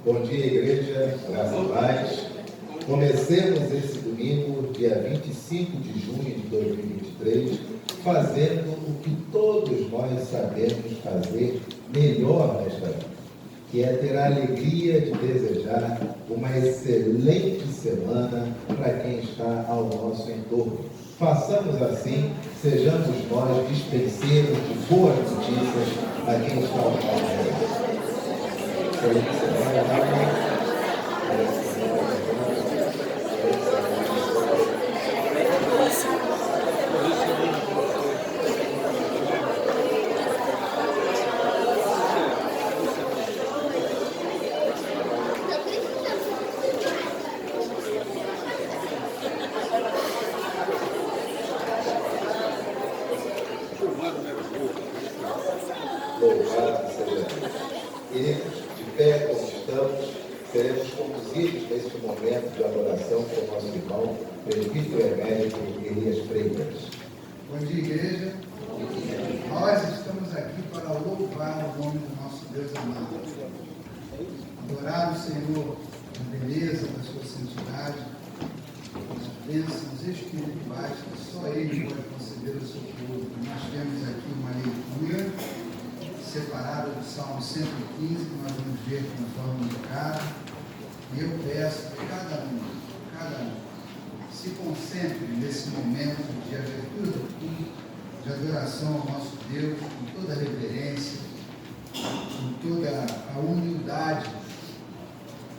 Bom dia, igreja, graça e paz. Comecemos esse domingo, dia 25 de junho de 2023, fazendo o que todos nós sabemos fazer melhor nesta vida, que é ter a alegria de desejar uma excelente semana para quem está ao nosso entorno. Façamos assim, sejamos nós dispenseiros de boas notícias a quem está ao nosso redor. Excelente semana. Louvado seja Deus. Queridos, de pé como estamos, seremos conduzidos neste momento de adoração com o nosso irmão, presbítero emérito Elias Freitas. Bom dia, igreja. Nós estamos aqui para louvar o nome do nosso Deus amado. Adorar o Senhor na beleza da sua santidade, as bênçãos espirituais que só Ele pode conceder ao seu povo. Nós temos aqui uma leitura separada do Salmo 115, que nós vamos ver conforme indicado. E eu peço que cada um, se concentre nesse momento de abertura do culto, de adoração ao nosso Deus, com toda a reverência, com toda a humildade,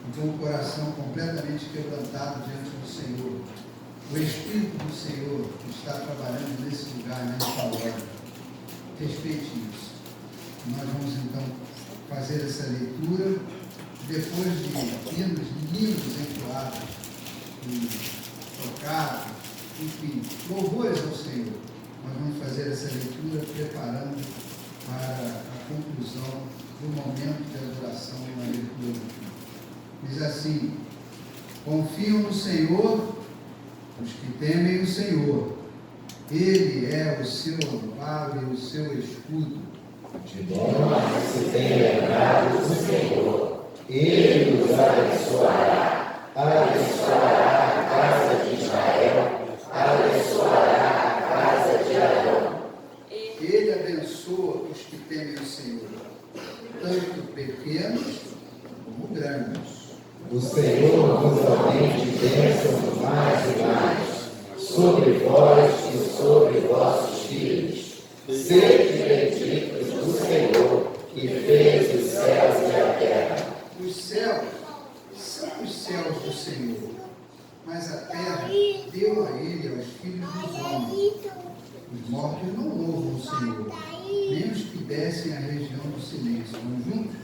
e com o coração completamente quebrantado diante do Senhor. O Espírito do Senhor está trabalhando nesse lugar, nesta hora. Respeite isso. Nós vamos então fazer essa leitura, depois de hinos lindos entoados e tocados, enfim, louvores ao Senhor. Nós vamos fazer essa leitura preparando para a conclusão do momento de adoração na leitura. Diz assim: confiam no Senhor os que temem o Senhor. Ele é o seu amparo e o seu escudo. De nós se tem lembrado do Senhor, Ele nos abençoará, abençoará a casa de Israel, abençoará a casa de Arão. Ele abençoa os que temem o Senhor, tanto pequenos como grandes. O Senhor vos aumente bênçãos mais e mais, sobre vós e sobre vossos filhos. Sede benditos do Senhor, que fez os céus e a terra. Os céus são os céus do Senhor, mas a terra deu a ele aos filhos dos homens. Os mortos não louvam o Senhor, nem os que descem à região do silêncio. Vamos juntos?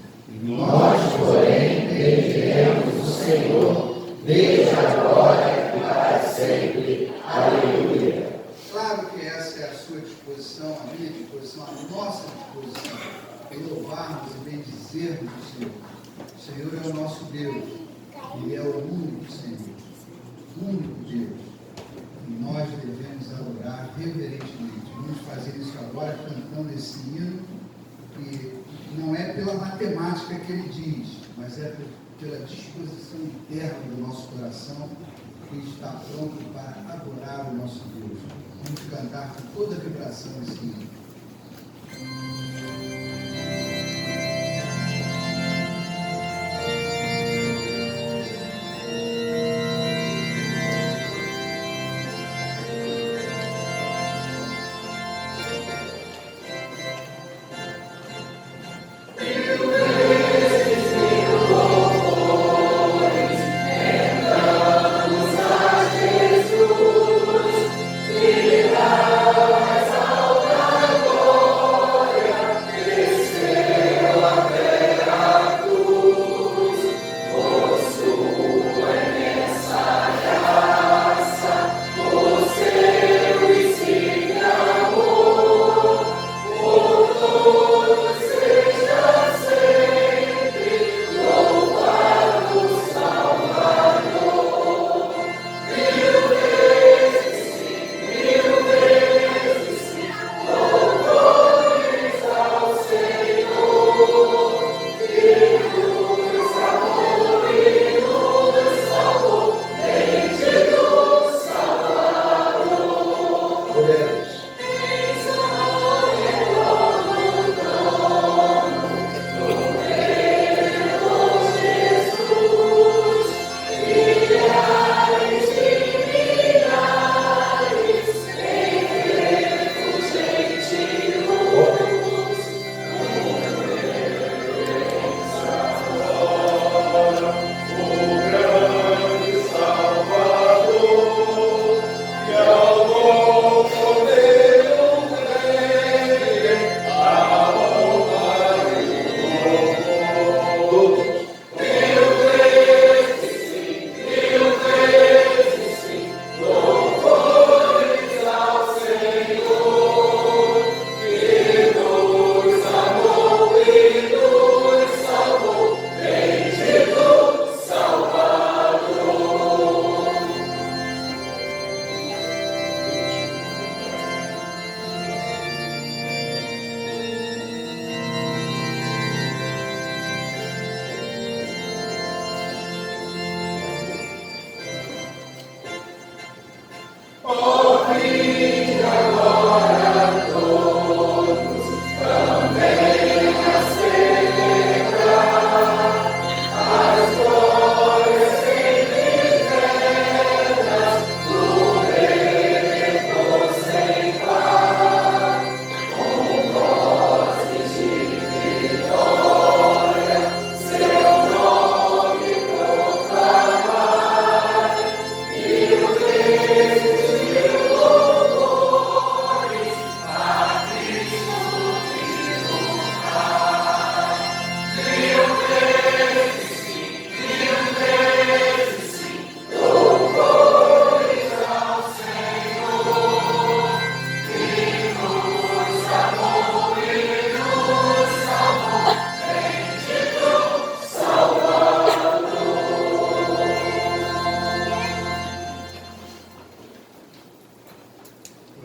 Nós, porém, bendiremos o Senhor, desde agora e para sempre. Aleluia. Claro que essa é a sua disposição, a minha disposição, a nossa disposição, em louvarmos e bendizermos o Senhor. O Senhor é o nosso Deus, Ele é o único Senhor, o único Deus. E nós devemos adorar reverentemente. Vamos fazer isso agora cantando esse hino, que não é pela matemática que ele diz, mas é pela disposição interna do nosso coração, que está pronto para adorar o nosso Deus. Vamos cantar com toda a vibração esse hino. Jesus, viva as almas.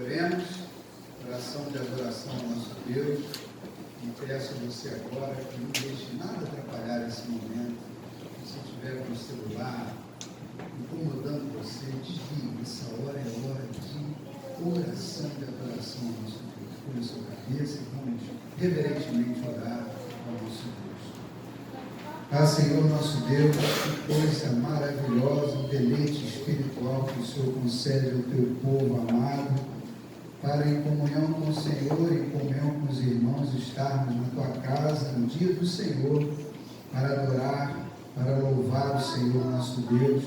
Oremos, oração de adoração ao nosso Deus, e peço a você agora que não deixe nada atrapalhar esse momento. Se estiver com o celular incomodando você, desligue. Essa hora é hora de oração de adoração ao nosso Deus. Põe a sua cabeça e vamos reverentemente orar ao nosso Deus. Senhor nosso Deus, que coisa maravilhosa, um deleite espiritual que o Senhor concede ao teu povo amado, para em comunhão com o Senhor, em comunhão com os irmãos, estarmos na tua casa no dia do Senhor, para adorar, para louvar o Senhor nosso Deus,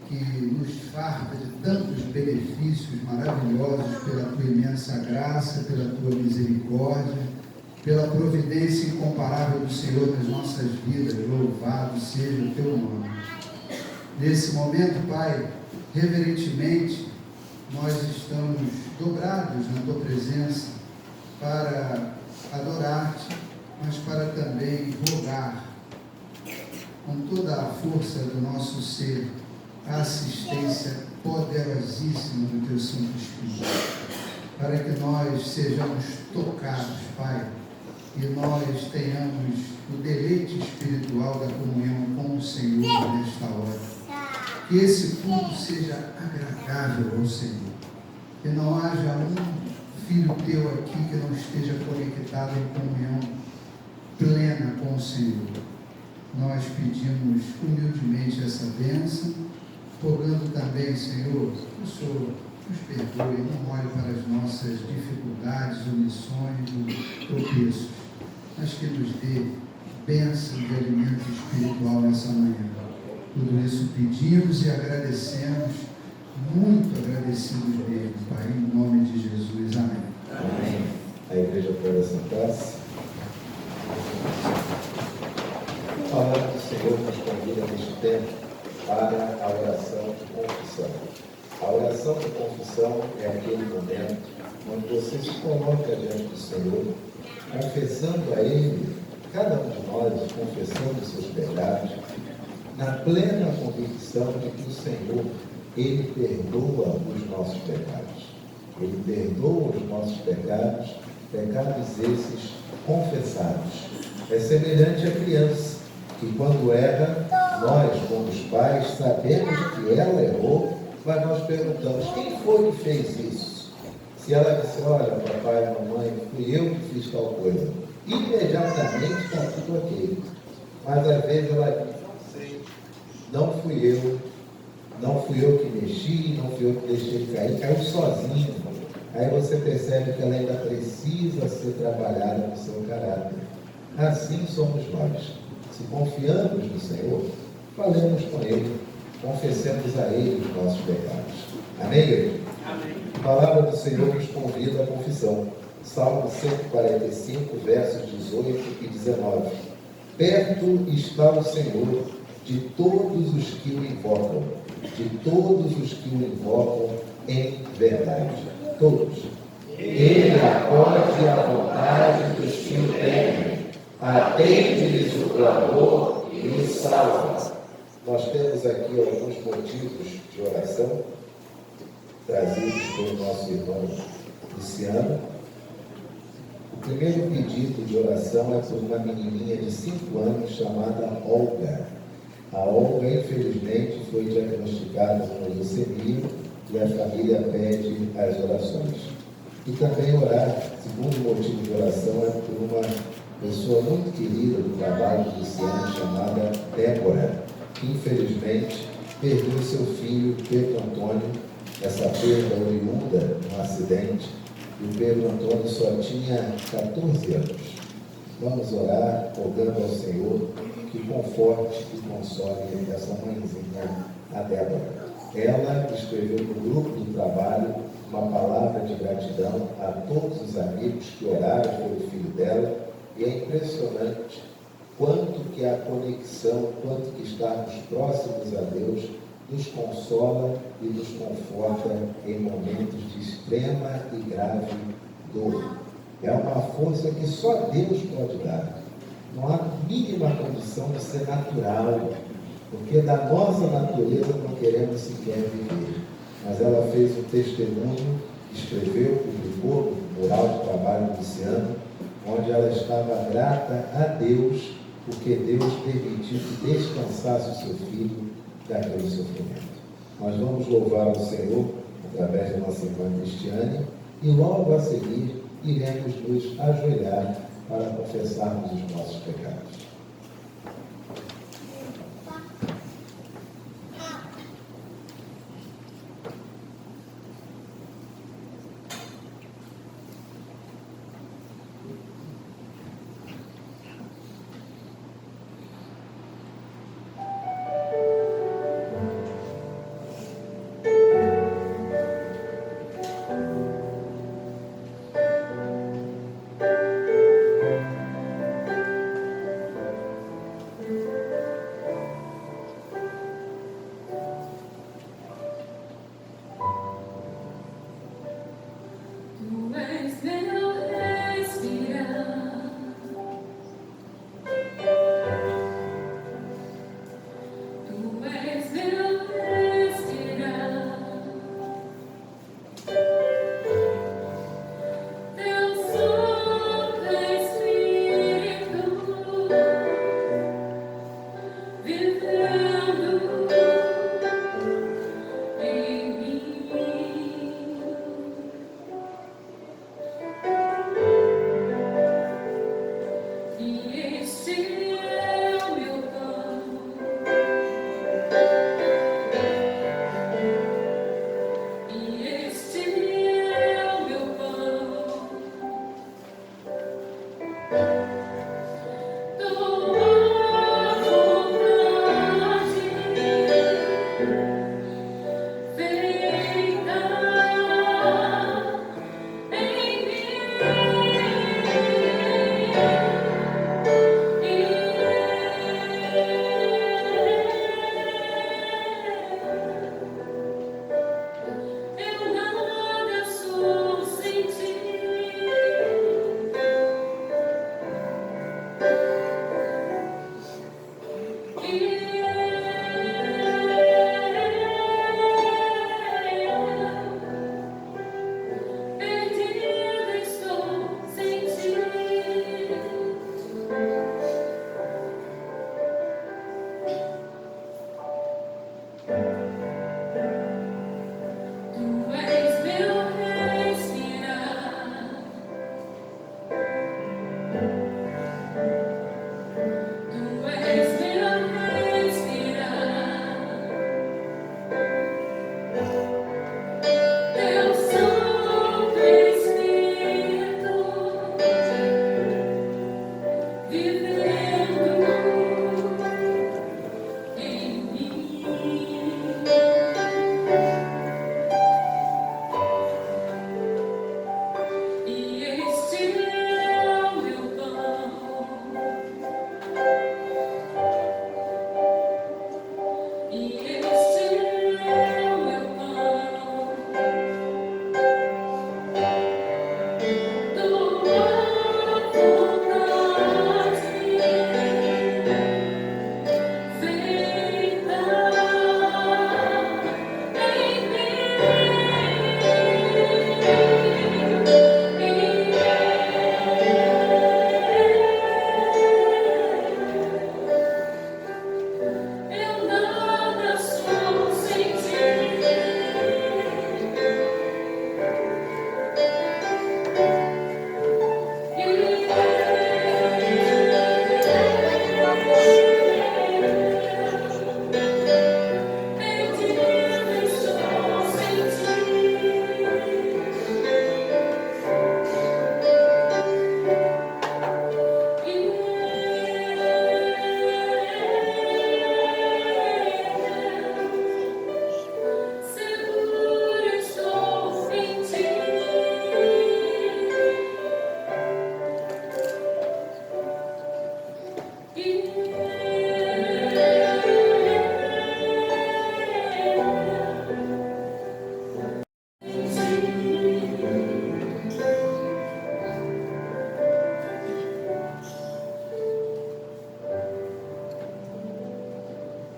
que nos farta de tantos benefícios maravilhosos pela tua imensa graça, pela tua misericórdia, pela providência incomparável do Senhor nas nossas vidas. Louvado seja o teu nome. Nesse momento, Pai, reverentemente, nós estamos dobrados na tua presença para adorar-te, mas para também rogar com toda a força do nosso ser a assistência poderosíssima do teu Santo Espírito, para que nós sejamos tocados, Pai, e nós tenhamos o deleite espiritual da comunhão com o Senhor nesta hora. Que esse culto seja agradável ao Senhor. Que não haja um filho teu aqui que não esteja conectado em comunhão plena com o Senhor. Nós pedimos humildemente essa bênção, rogando também, Senhor, que o Senhor nos perdoe, não olhe para as nossas dificuldades, omissões ou tropeços, mas que nos dê bênção de alimento espiritual nessa manhã. Tudo isso pedimos e agradecemos, muito agradecidos mesmo, Pai, em nome de Jesus. Amém. Amém. A igreja pode sentar-se. A palavra do Senhor nos convida neste tempo para a oração de confissão. A oração de confissão é aquele momento onde você se coloca diante do Senhor, confessando a Ele, cada um de nós confessando os seus pecados, na plena convicção de que o Senhor, Ele perdoa os nossos pecados. Ele perdoa os nossos pecados, pecados esses confessados. É semelhante à criança, que quando erra, nós, como os pais, sabemos que ela errou, mas nós perguntamos, quem foi que fez isso? Se ela disser, olha, papai, mamãe, fui eu que fiz tal coisa, imediatamente está tudo ok. Mas às vezes ela diz, não fui eu que mexi, não fui eu que deixei cair, caiu sozinho. Aí você percebe que ela ainda precisa ser trabalhada no seu caráter. Assim somos nós. Se confiamos no Senhor, falemos com Ele, confessemos a Ele os nossos pecados. Amém, igreja? Amém. A palavra do Senhor nos convida à confissão. Salmo 145, versos 18 e 19. Perto está o Senhor de todos os que o invocam, de todos os que o invocam em verdade. Todos. Ele acode à vontade dos que o temem, atende-lhes o clamor e os salva. Nós temos aqui alguns motivos de oração trazidos pelo nosso irmão Luciano. O primeiro pedido de oração é por uma menininha de 5 anos chamada Olga. A Olga, infelizmente, foi diagnosticada com leucemia e a família pede as orações. E também orar, segundo motivo de oração, é por uma pessoa muito querida do trabalho do Luciano, chamada Débora, que infelizmente perdeu seu filho, Pedro Antônio, essa perda oriunda num acidente, e o Pedro Antônio só tinha 14 anos. Vamos orar, rogando ao Senhor que conforte e console essa mãezinha, a Débora. Ela escreveu no grupo do trabalho uma palavra de gratidão a todos os amigos que oraram pelo filho dela, e é impressionante quanto que a conexão, quanto que estarmos próximos a Deus nos consola e nos conforta em momentos de extrema e grave dor. É uma força que só Deus pode dar. Não há mínima condição de ser natural, porque da nossa natureza não queremos sequer viver. Mas ela fez um testemunho, escreveu, publicou no mural de trabalho do Luciano, onde ela estava grata a Deus, porque Deus permitiu que descansasse o seu filho daquele sofrimento. Nós vamos louvar o Senhor através da nossa irmã Cristiane e logo a seguir iremos nos ajoelhar para confessarmos os nossos pecados. Vivendo em mim.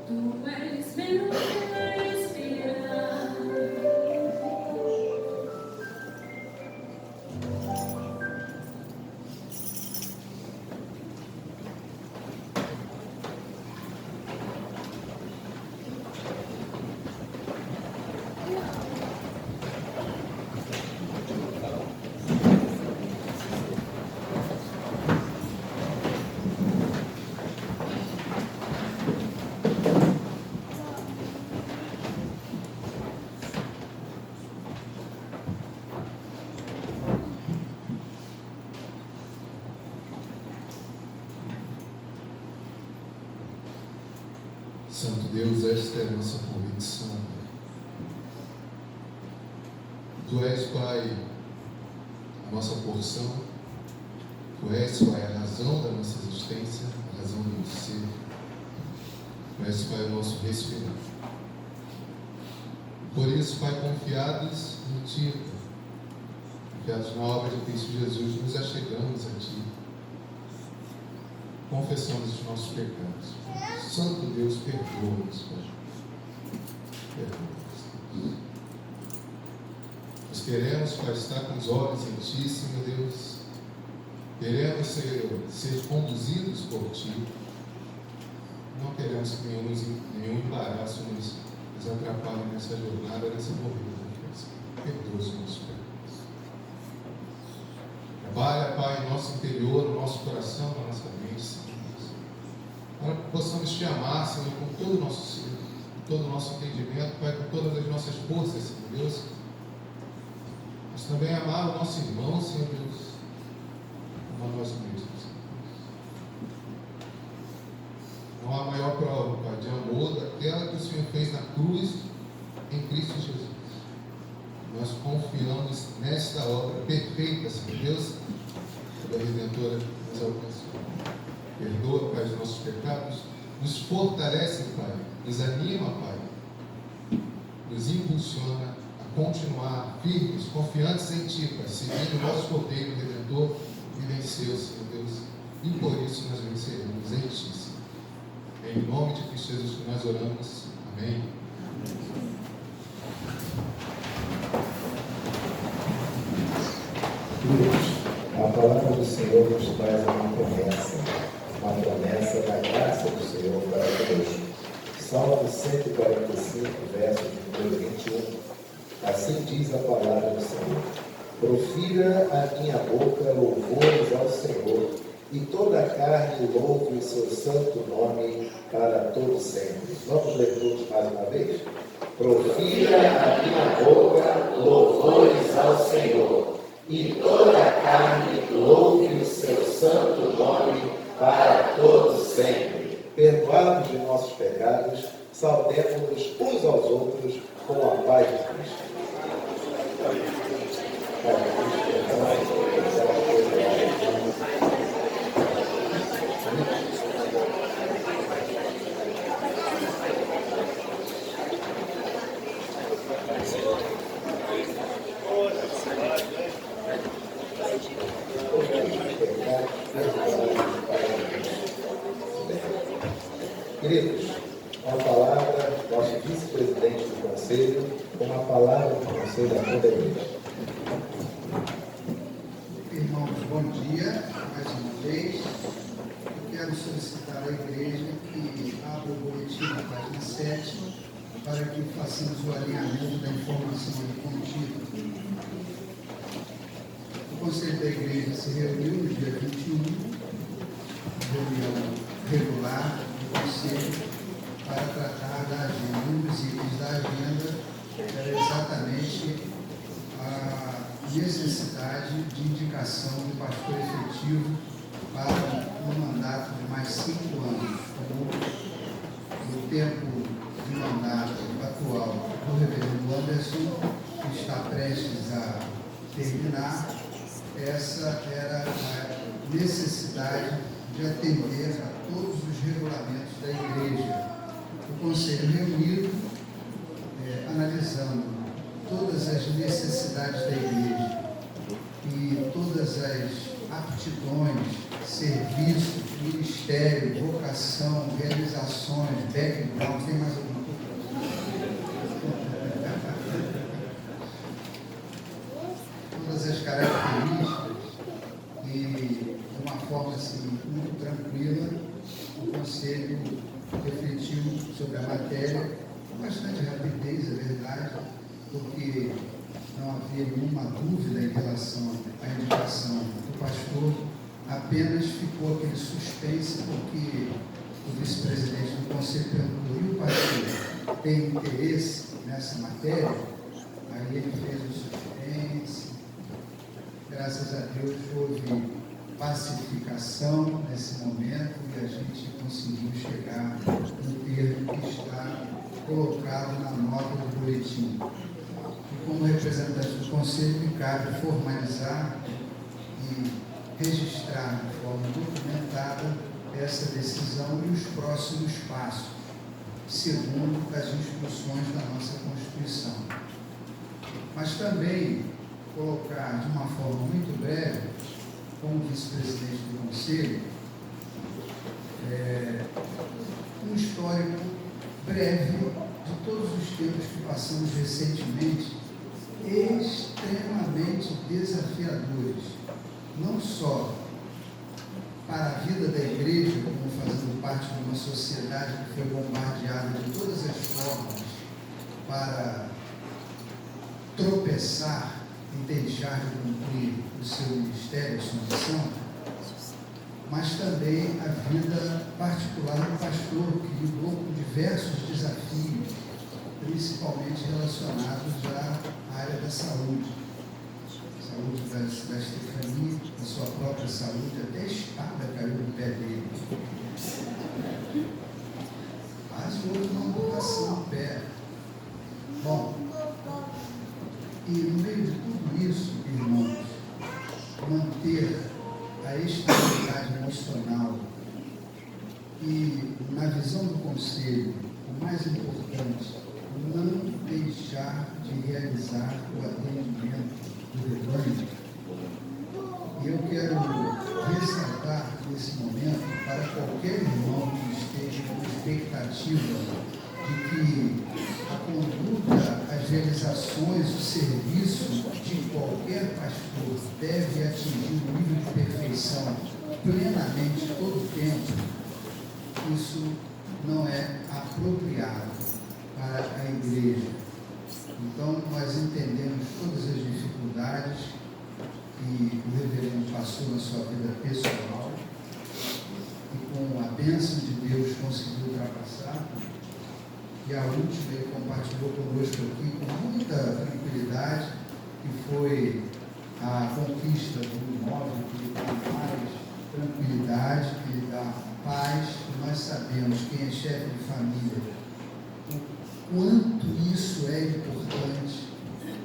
Tu és meu esperar. Santo Deus, esta é a nossa convicção. Tu és, Pai, a nossa porção. Tu és, Pai, a razão da nossa existência, a razão do nosso ser. Tu és, Pai, o nosso respirar. Por isso, Pai, confiados em Ti, confiados na obra de Cristo Jesus, nos achegamos a Ti. Confessamos os nossos pecados. Santo Deus, perdoa-nos, Pai. Perdoa-nos. Nós queremos, Pai, estar com os olhos em Ti, Senhor Deus. Queremos ser conduzidos por Ti. Não queremos que nenhum embaraço nos atrapalhe nessa jornada, nessa corrida. Perdoa os nossos pecados. Trabalha, Pai, em nosso interior, no nosso coração, na nossa mente, Senhor Deus. Para que possamos Te amar, Senhor, com todo o nosso ser, com todo o nosso entendimento, Pai, com todas as nossas forças, Senhor Deus. Mas também amar o nosso irmão, Senhor Deus, como a nós mesmos. Não há maior prova, Pai, de amor daquela que o Senhor fez na cruz em Cristo Jesus. Nós confiamos nesta obra perfeita, Senhor Deus, que a Redentora nos alcançou. Perdoa, Pai, os nossos pecados, nos fortalece, Pai, nos anima, Pai, nos impulsiona a continuar firmes, confiantes em Ti, Pai, seguindo o nosso Cordeiro Redentor que venceu, Senhor Deus, e por isso nós venceremos em Ti, Senhor. Em nome de Cristo Jesus que nós oramos. Amém. A palavra do Senhor nos traz uma promessa da graça do Senhor para conosco. Salmo 145, verso de número 21. Assim diz a palavra do Senhor: profira a minha boca louvores ao Senhor, e toda a carne louve o seu santo nome para todo sempre. Vamos ler todos mais uma vez? Profira a minha boca louvores ao Senhor, e toda a carne louve o seu santo nome para todo sempre. Perdoados de nossos pecados, saudemos-nos uns aos outros com a paz de Cristo. Queridos, uma palavra, nosso vice-presidente do Conselho, uma palavra do Conselho da toda a igreja. Irmãos, bom dia, mais uma vez. Eu quero solicitar à igreja que abra o boletim na página 7 para que façamos o alinhamento da informação ali contida. O Conselho da Igreja se reuniu no dia 21, reunião regular do Conselho, para tratar da agenda. Um dos itens da agenda era exatamente a necessidade de indicação do pastor efetivo para um mandato de mais 5 anos. Como no tempo de mandato atual do reverendo Anderson, que está prestes a terminar, essa era a necessidade de atender a todos os regulamentos da igreja. O Conselho reunido, analisando todas as necessidades da igreja e todas as aptidões, serviços ministério, vocação, realizações, background, tem mais alguma coisa? Todas as características e de uma forma assim, muito tranquila, o Conselho refletiu sobre a matéria com bastante rapidez, é verdade, porque não havia nenhuma dúvida em relação à indicação do pastor, apenas ficou aquele suspense porque o vice-presidente do Conselho perguntou: e o pastor tem interesse nessa matéria? Aí ele fez o suspense. Graças a Deus houve pacificação nesse momento e a gente conseguiu chegar no termo que está colocado na nota do boletim. E como representante do Conselho, me cabe formalizar e registrar de forma documentada essa decisão e os próximos passos, segundo as instruções da nossa Constituição. Mas também colocar de uma forma muito breve, como vice-presidente do Conselho, um histórico breve de todos os tempos que passamos recentemente, extremamente desafiadores, não só para a vida da igreja, como fazendo parte de uma sociedade que foi bombardeada de todas as formas para tropeçar e deixar de cumprir o seu ministério, a sua missão, mas também a vida particular do pastor, que lidou com diversos desafios, principalmente relacionados à área da saúde. Saúde da Estefania, da sua própria saúde, até a espada caiu no pé dele. Quase houve uma amputação no pé. Bom, e no meio de tudo isso, irmãos, manter a estabilidade emocional e, na visão do Conselho, o mais importante, não deixar de realizar o atendimento do rebanho. E eu quero ressaltar nesse momento para qualquer irmão que esteja com expectativa de que a conduta, as realizações, o serviço de qualquer pastor deve atingir um nível de perfeição plenamente todo o tempo. Isso não é apropriado para a igreja. Então, nós entendemos todas as dificuldades que o reverendo passou na sua vida pessoal e com a bênção de Deus conseguiu ultrapassar. E a última ele compartilhou conosco aqui com muita tranquilidade, que foi a conquista do imóvel, que lhe dá mais tranquilidade, que lhe dá paz. E nós sabemos, quem é chefe de família, o quanto isso é importante.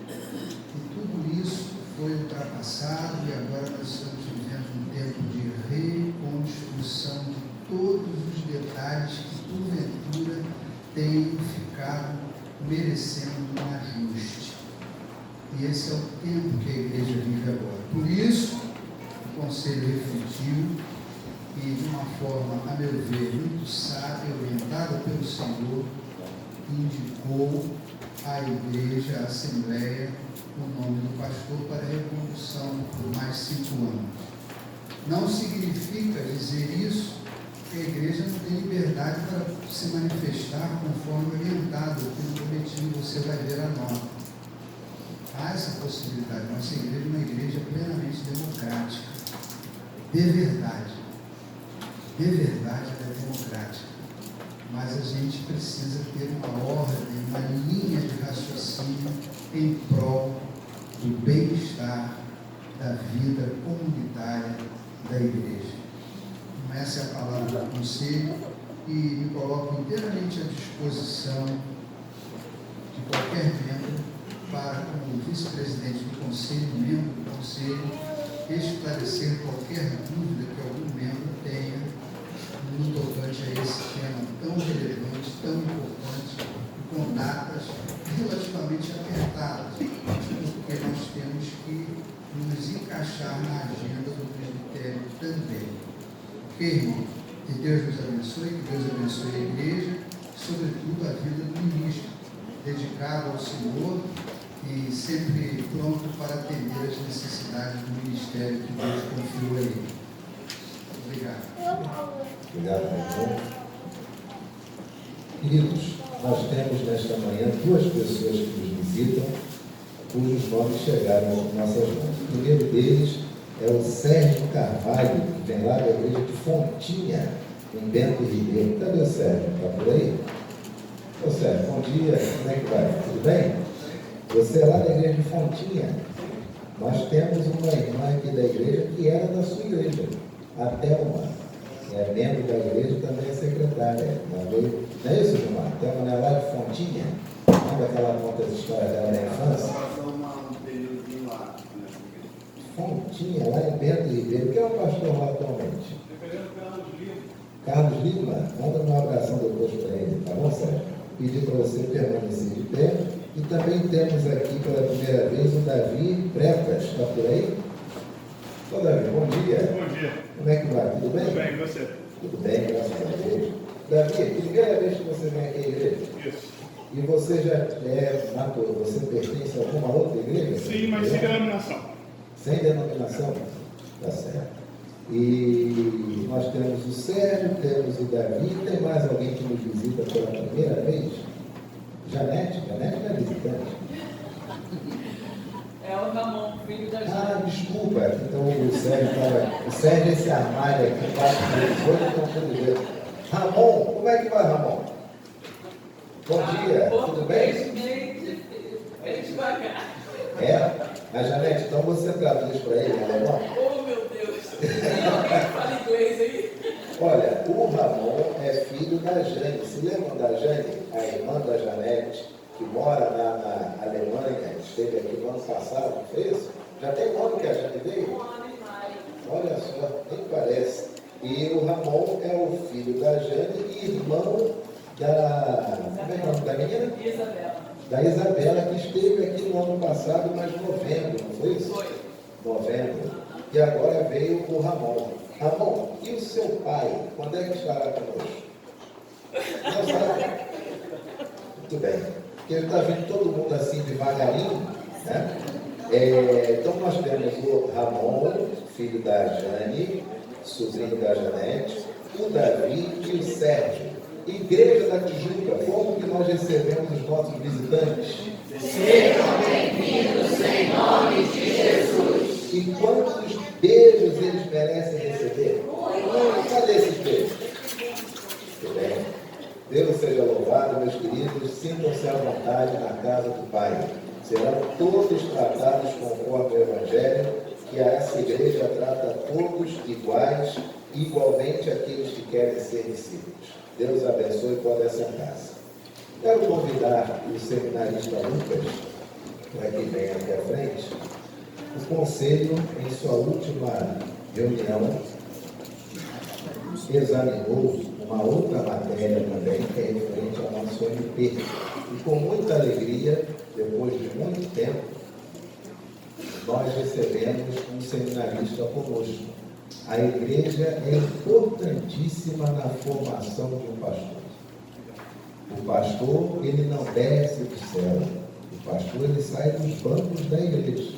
E tudo isso foi ultrapassado e agora nós estamos vivendo um tempo de reconstrução de todos os detalhes que, porventura, tenham ficado merecendo um ajuste. E esse é o tempo que a igreja vive agora. Por isso, o Conselho refletiu e, de uma forma, a meu ver, muito sábia, orientada pelo Senhor, indicou à igreja, à Assembleia, o nome do pastor para a recondução por mais 5 anos. Não significa dizer isso que a igreja não tem liberdade para se manifestar conforme orientado pelo boletim, você vai ver a nota. Há essa possibilidade. Nossa igreja é uma igreja plenamente democrática. De verdade. De verdade, ela é democrática. Mas a gente precisa ter uma ordem, uma linha de raciocínio em prol do bem-estar da vida comunitária da igreja. Essa é a palavra do Conselho e me coloco inteiramente à disposição de qualquer membro para, como vice-presidente do Conselho, membro do Conselho, esclarecer qualquer dúvida que algum membro tenha no tocante a esse tema tão relevante, tão importante, e com datas relativamente apertadas, porque nós temos que nos encaixar na agenda do presbitério também. Ok, irmão? abençoe, que Deus abençoe a igreja e, sobretudo, a vida do ministro, dedicado ao Senhor e sempre pronto para atender as necessidades do ministério que Deus confiou a ele. Obrigado. Obrigado, meu irmão. Queridos, nós temos nesta manhã duas pessoas que nos visitam, cujos nomes chegaram às nossas mãos. O primeiro deles é o Sérgio Carvalho, que vem lá da igreja de Fontinha, em Bento Ribeiro. Cadê o Sérgio? Está por aí? Ô Sérgio, bom dia, como é que vai? Tudo bem? Você é lá da igreja de Fontinha. Nós temos uma irmã aqui da igreja que era da sua igreja, a Thelma. É membro da igreja e também é secretária. Não é isso, irmã? Thelma não é lá de Fontinha? Lembra que ela conta as histórias dela da infância? Fontinha, lá em Bento Ribeiro. Quem é o pastor lá atualmente? Carlos Lima. Manda um abração depois para ele, tá bom, Sérgio? Pedir para você permanecer de pé. E também temos aqui pela primeira vez o Davi Pretas. Está por aí? Ô Davi, bom dia. Bom dia. Como é que vai? Tudo bem? Tudo bem, e você? Tudo bem, graças a Deus. Davi, primeira vez que você vem aqui à igreja? Isso. E você já é natural, você pertence a alguma outra igreja? Sim, mas sem denominação. Sem denominação? Tá certo. E nós temos o Sérgio, temos o Davi, tem mais alguém que nos visita pela primeira vez? Janete não é visitante? É o Ramon, filho da Ah, gente. desculpa, então o Sérgio estava. O Sérgio, esse armário aqui, 4 vezes, hoje estão tudo vendo. Ramon, como é que vai, Ramon? Bom dia, tudo bem? Bem devagar. É? A Janete, então você traduz para ele, alemão? Oh, meu Deus. Tem alguém que fala inglês aí? Olha, o Ramon é filho da Jane. Se lembram da Jane, a irmã da Janete, que mora na Alemanha, esteve aqui no ano passado, não foi isso? Já tem um ano que a Jane veio? 1 ano e maio. Olha só, nem parece. E o Ramon é o filho da Jane e irmão da... Como é o nome da menina? Isabela. Da Isabela, que esteve aqui no ano passado, mas novembro, não foi isso? Foi. Novembro. E agora veio o Ramon. Ramon, e o seu pai? Quando é que estará conosco? Não sabe? Muito bem. Porque ele está vendo todo mundo assim devagarinho, né? Então nós temos o Ramon, filho da Jane, sobrinho da Janete, o Davi e o Sérgio. Igreja da Tijuca, como que nós recebemos os nossos visitantes? Sejam bem-vindos em nome de Jesus. E quantos beijos eles merecem receber? Cadê esses beijos? Muito bem. Deus seja louvado, meus queridos. Sintam-se à vontade na casa do Pai. Serão todos tratados conforme o Evangelho, que a essa igreja trata todos iguais, igualmente aqueles que querem ser discípulos. Deus abençoe, pode sentar-se. Quero convidar o seminarista Lucas para que venha aqui à frente. O Conselho, em sua última reunião, examinou uma outra matéria também, que é referente ao nosso MP. E com muita alegria, depois de muito tempo, nós recebemos um seminarista conosco. A igreja é importantíssima na formação de um pastor. O pastor, ele não desce do céu. O pastor, ele sai dos bancos da igreja.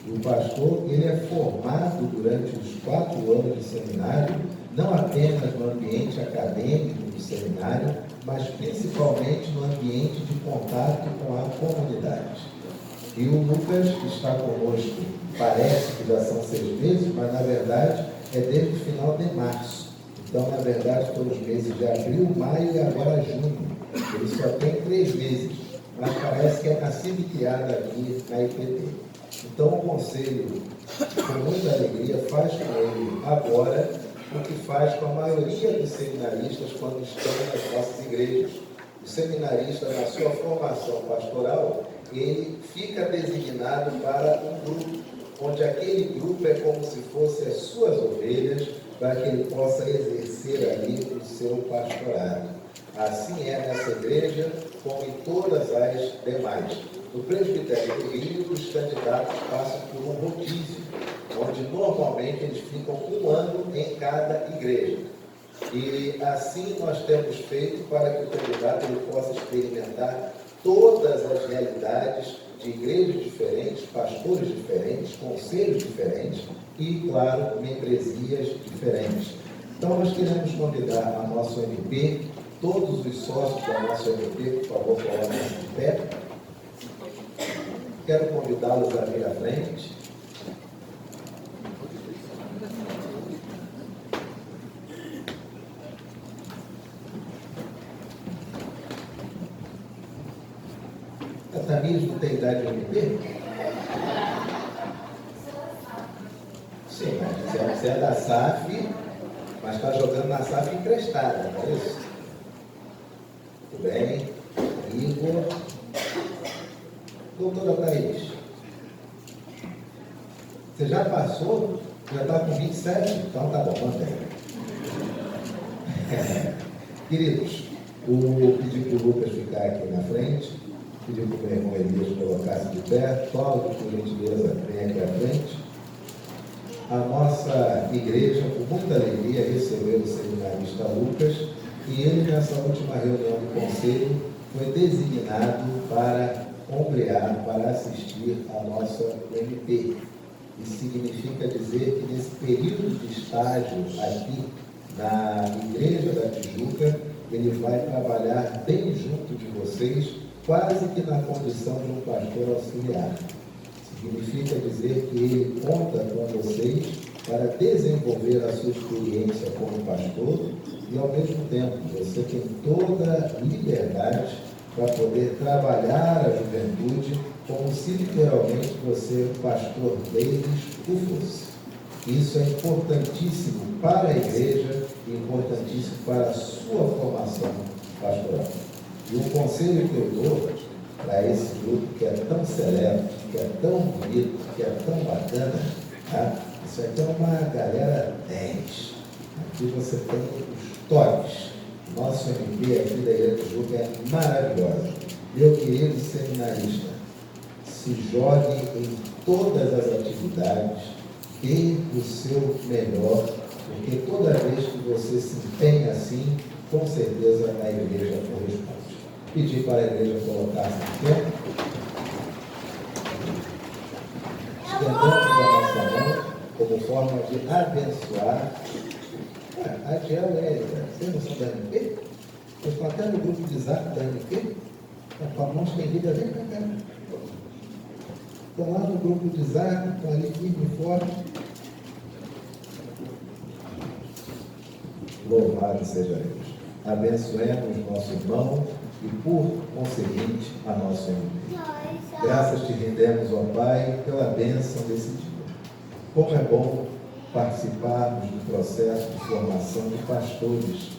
O pastor, ele é formado durante os 4 anos de seminário, não apenas no ambiente acadêmico do seminário, mas principalmente no ambiente de contato com a comunidade. E o Lucas está conosco, parece que já são 6 meses, mas na verdade é desde o final de março. Então, na verdade, foram os meses de abril, maio e agora junho. Ele só tem 3 meses, mas parece que é nascido e criado aqui na IPT. Então, o Conselho, com muita alegria, faz com ele agora o que faz com a maioria dos seminaristas quando estão nas nossas igrejas. O seminarista, na sua formação pastoral, ele fica designado para um grupo, onde aquele grupo é como se fossem as suas ovelhas, para que ele possa exercer ali o seu pastorado. Assim é nessa igreja, como em todas as demais. No presbitério do Rio, os candidatos passam por um rodízio, onde normalmente eles ficam 1 ano em cada igreja. E assim nós temos feito para que o candidato ele possa experimentar todas as realidades de igrejas diferentes, pastores diferentes, conselhos diferentes e, claro, membresias diferentes. Então nós queremos convidar a nossa OMP, todos os sócios da nossa OMP, por favor, coloquem-se de pé. Quero convidá-los a vir à frente. A Tamires não tem idade de OMP? Sim, mas você é da SAF, mas está jogando na SAF emprestada, não é isso? Tudo bem. Igor. Doutora Thaís, você já passou? Já está com 27? Então tá bom, mantém. Queridos, pedi para o Lucas ficar aqui na frente, pedi para o meu irmão Elias colocar-se de pé. Cláudio, por gentileza, vem aqui à frente. A nossa igreja, com muita alegria, recebeu o seminarista Lucas e ele, nessa última reunião do conselho, foi designado para ombrear, para assistir a nossa UMP. Isso significa dizer que nesse período de estágio aqui na Igreja da Tijuca, ele vai trabalhar bem junto de vocês, quase que na condição de um pastor auxiliar. Significa dizer que ele conta com vocês para desenvolver a sua experiência como pastor e, ao mesmo tempo, você tem toda a liberdade para poder trabalhar a juventude como se literalmente você, pastor deles, o fosse. Isso é importantíssimo para a igreja e importantíssimo para a sua formação pastoral. E o conselho que eu dou para esse grupo que é tão seleto, que é tão bonito, que é tão bacana, tá? Isso aqui é uma galera 10. Aqui você tem os tops. Nosso MP aqui da Igreja do Juca é maravilhosa. Meu querido seminarista, se jogue em todas as atividades, dê o seu melhor, porque toda vez que você se empenha assim, com certeza a igreja corresponde. Pedir para a igreja colocar-se de pé. Estendemos a nossa mão como forma de abençoar. A Adiel vocês não são da MP? Eu estou até no grupo de zap da MP. Com a mão estendida, vem para cá. Estão lá no grupo de zap, estão ali firme e forte. Louvado seja Deus. Abençoemos nosso irmão e, por conseguinte, a nossa MP. Graças te rendemos, ó Pai, pela bênção desse dia. Como é bom participarmos do processo de formação de pastores,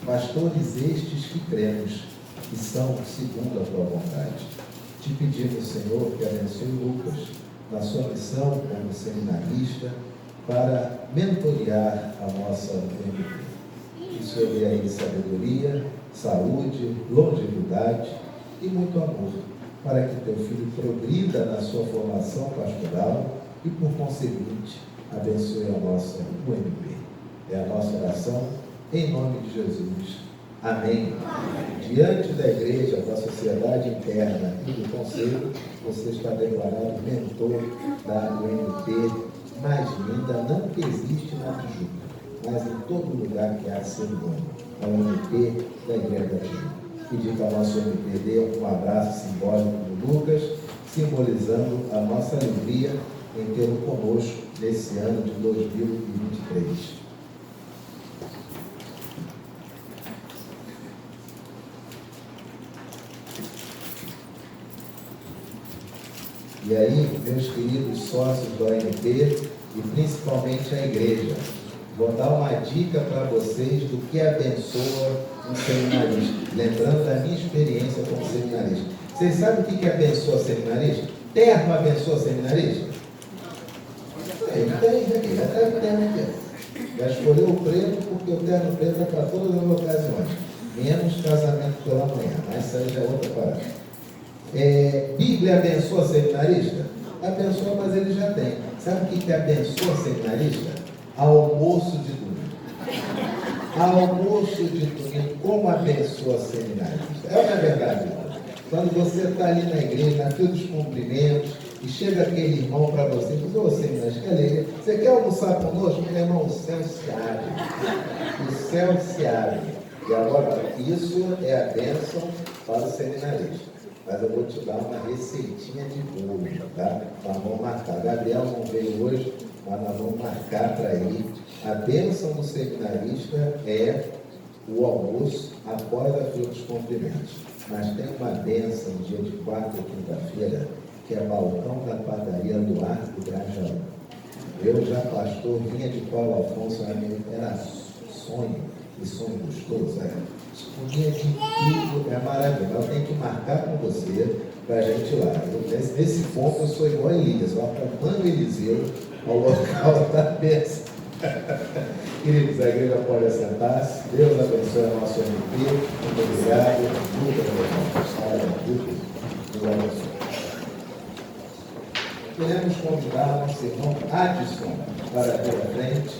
pastores estes que cremos, que são segundo a tua vontade. Te pedimos, Senhor, que abençoe Lucas na sua missão como seminarista para mentorear a nossa UMP. Isso eu dê a ele sabedoria, saúde, longevidade e muito amor, para que teu filho progrida na sua formação pastoral e, por conseguinte, abençoe a nossa UMP. É a nossa oração, em nome de Jesus. Amém. Diante da igreja, da sociedade interna e do conselho, você está declarado mentor da UMP mais linda, não que existe na Tijuca, mas em todo lugar que há ser humano. A UMP da Igreja da Tijuca. Pedir para a nossa UMP dê um abraço simbólico no Lucas, simbolizando a nossa alegria em tê-lo conosco nesse ano de 2023. E aí, meus queridos sócios do AMP e principalmente a igreja, vou dar uma dica para vocês do que abençoa um seminarista, lembrando da minha experiência como seminarista. Vocês sabem o que abençoa seminarista? Terno abençoa seminarista? Ele tem, já está de terno aqui. Já escolheu o preto porque o terno preto é para todas as ocasiões, menos casamento pela manhã, mas isso aí já é outra parada. Bíblia abençoa seminarista? Abençoa, mas ele já tem. Sabe o que abençoa seminarista? Almoço de domingo. Almoço de domingo, como abençoa a seminarista. É ou não é verdade? Quando você está ali na igreja, na fila dos cumprimentos, e chega aquele irmão para você e diz: ô seminarista, que alegria, você quer almoçar conosco? Meu irmão, o céu se abre. O céu se abre. E agora, isso é a bênção para o seminarista. Mas eu vou te dar uma receitinha de bolo, tá? Nós vamos marcar. Gabriel não veio hoje, mas nós vamos marcar para ele. A bênção do seminarista é o almoço após a fila dos cumprimentos. Mas tem uma bênção dia de quarta e quinta-feira, que é balcão da padaria do Arco Grajaú. Eu já pastor, vinha de Paulo Afonso, era sonho, e sonho gostoso, comia de tudo, é maravilhoso. Eu tenho que marcar com você para a gente ir lá. Nesse ponto eu sou igual a Elias, eu acompanho o Eliseu ao local da bênção. Queridos, a igreja pode assentar-se. Deus abençoe o nosso MP. Muito obrigado. Deus abençoe. Queremos convidar nosso irmão Adson para vir à frente.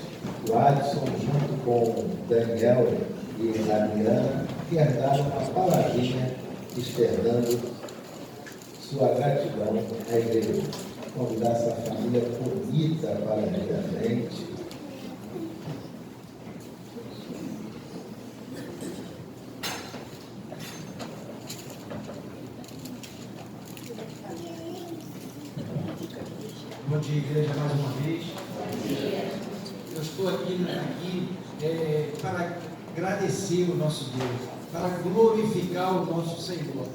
O Adson, junto com Daniel e Adriana, quer dar uma palavrinha externando sua gratidão à igreja. Convidar essa família bonita para vir à frente. Bom dia, igreja, mais uma vez. Eu estou aqui para agradecer o nosso Deus, para glorificar o nosso Senhor,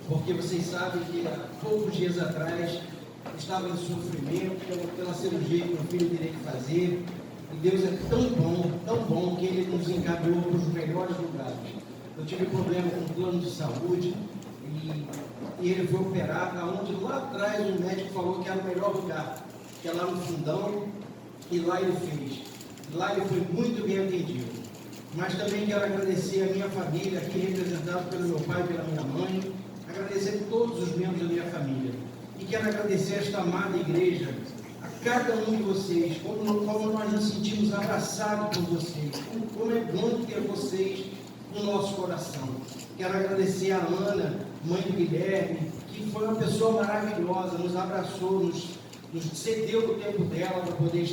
porque vocês sabem que há poucos dias atrás eu estava em sofrimento pela cirurgia que meu filho teria que fazer, e Deus é tão bom, que Ele nos encaminhou para os melhores lugares. Eu tive problema com o plano de saúde, e ele foi operado, onde lá atrás o médico falou que era o melhor lugar, que é lá no fundão, e lá ele fez. Lá ele foi muito bem atendido. Mas também quero agradecer a minha família, aqui representada pelo meu pai e pela minha mãe, agradecer todos os membros da minha família. E quero agradecer a esta amada igreja, a cada um de vocês, como nós nos sentimos abraçados por vocês, como é bom ter vocês no nosso coração. Quero agradecer a Ana, mãe do Guilherme, que foi uma pessoa maravilhosa, nos abraçou, nos cedeu o tempo dela para poder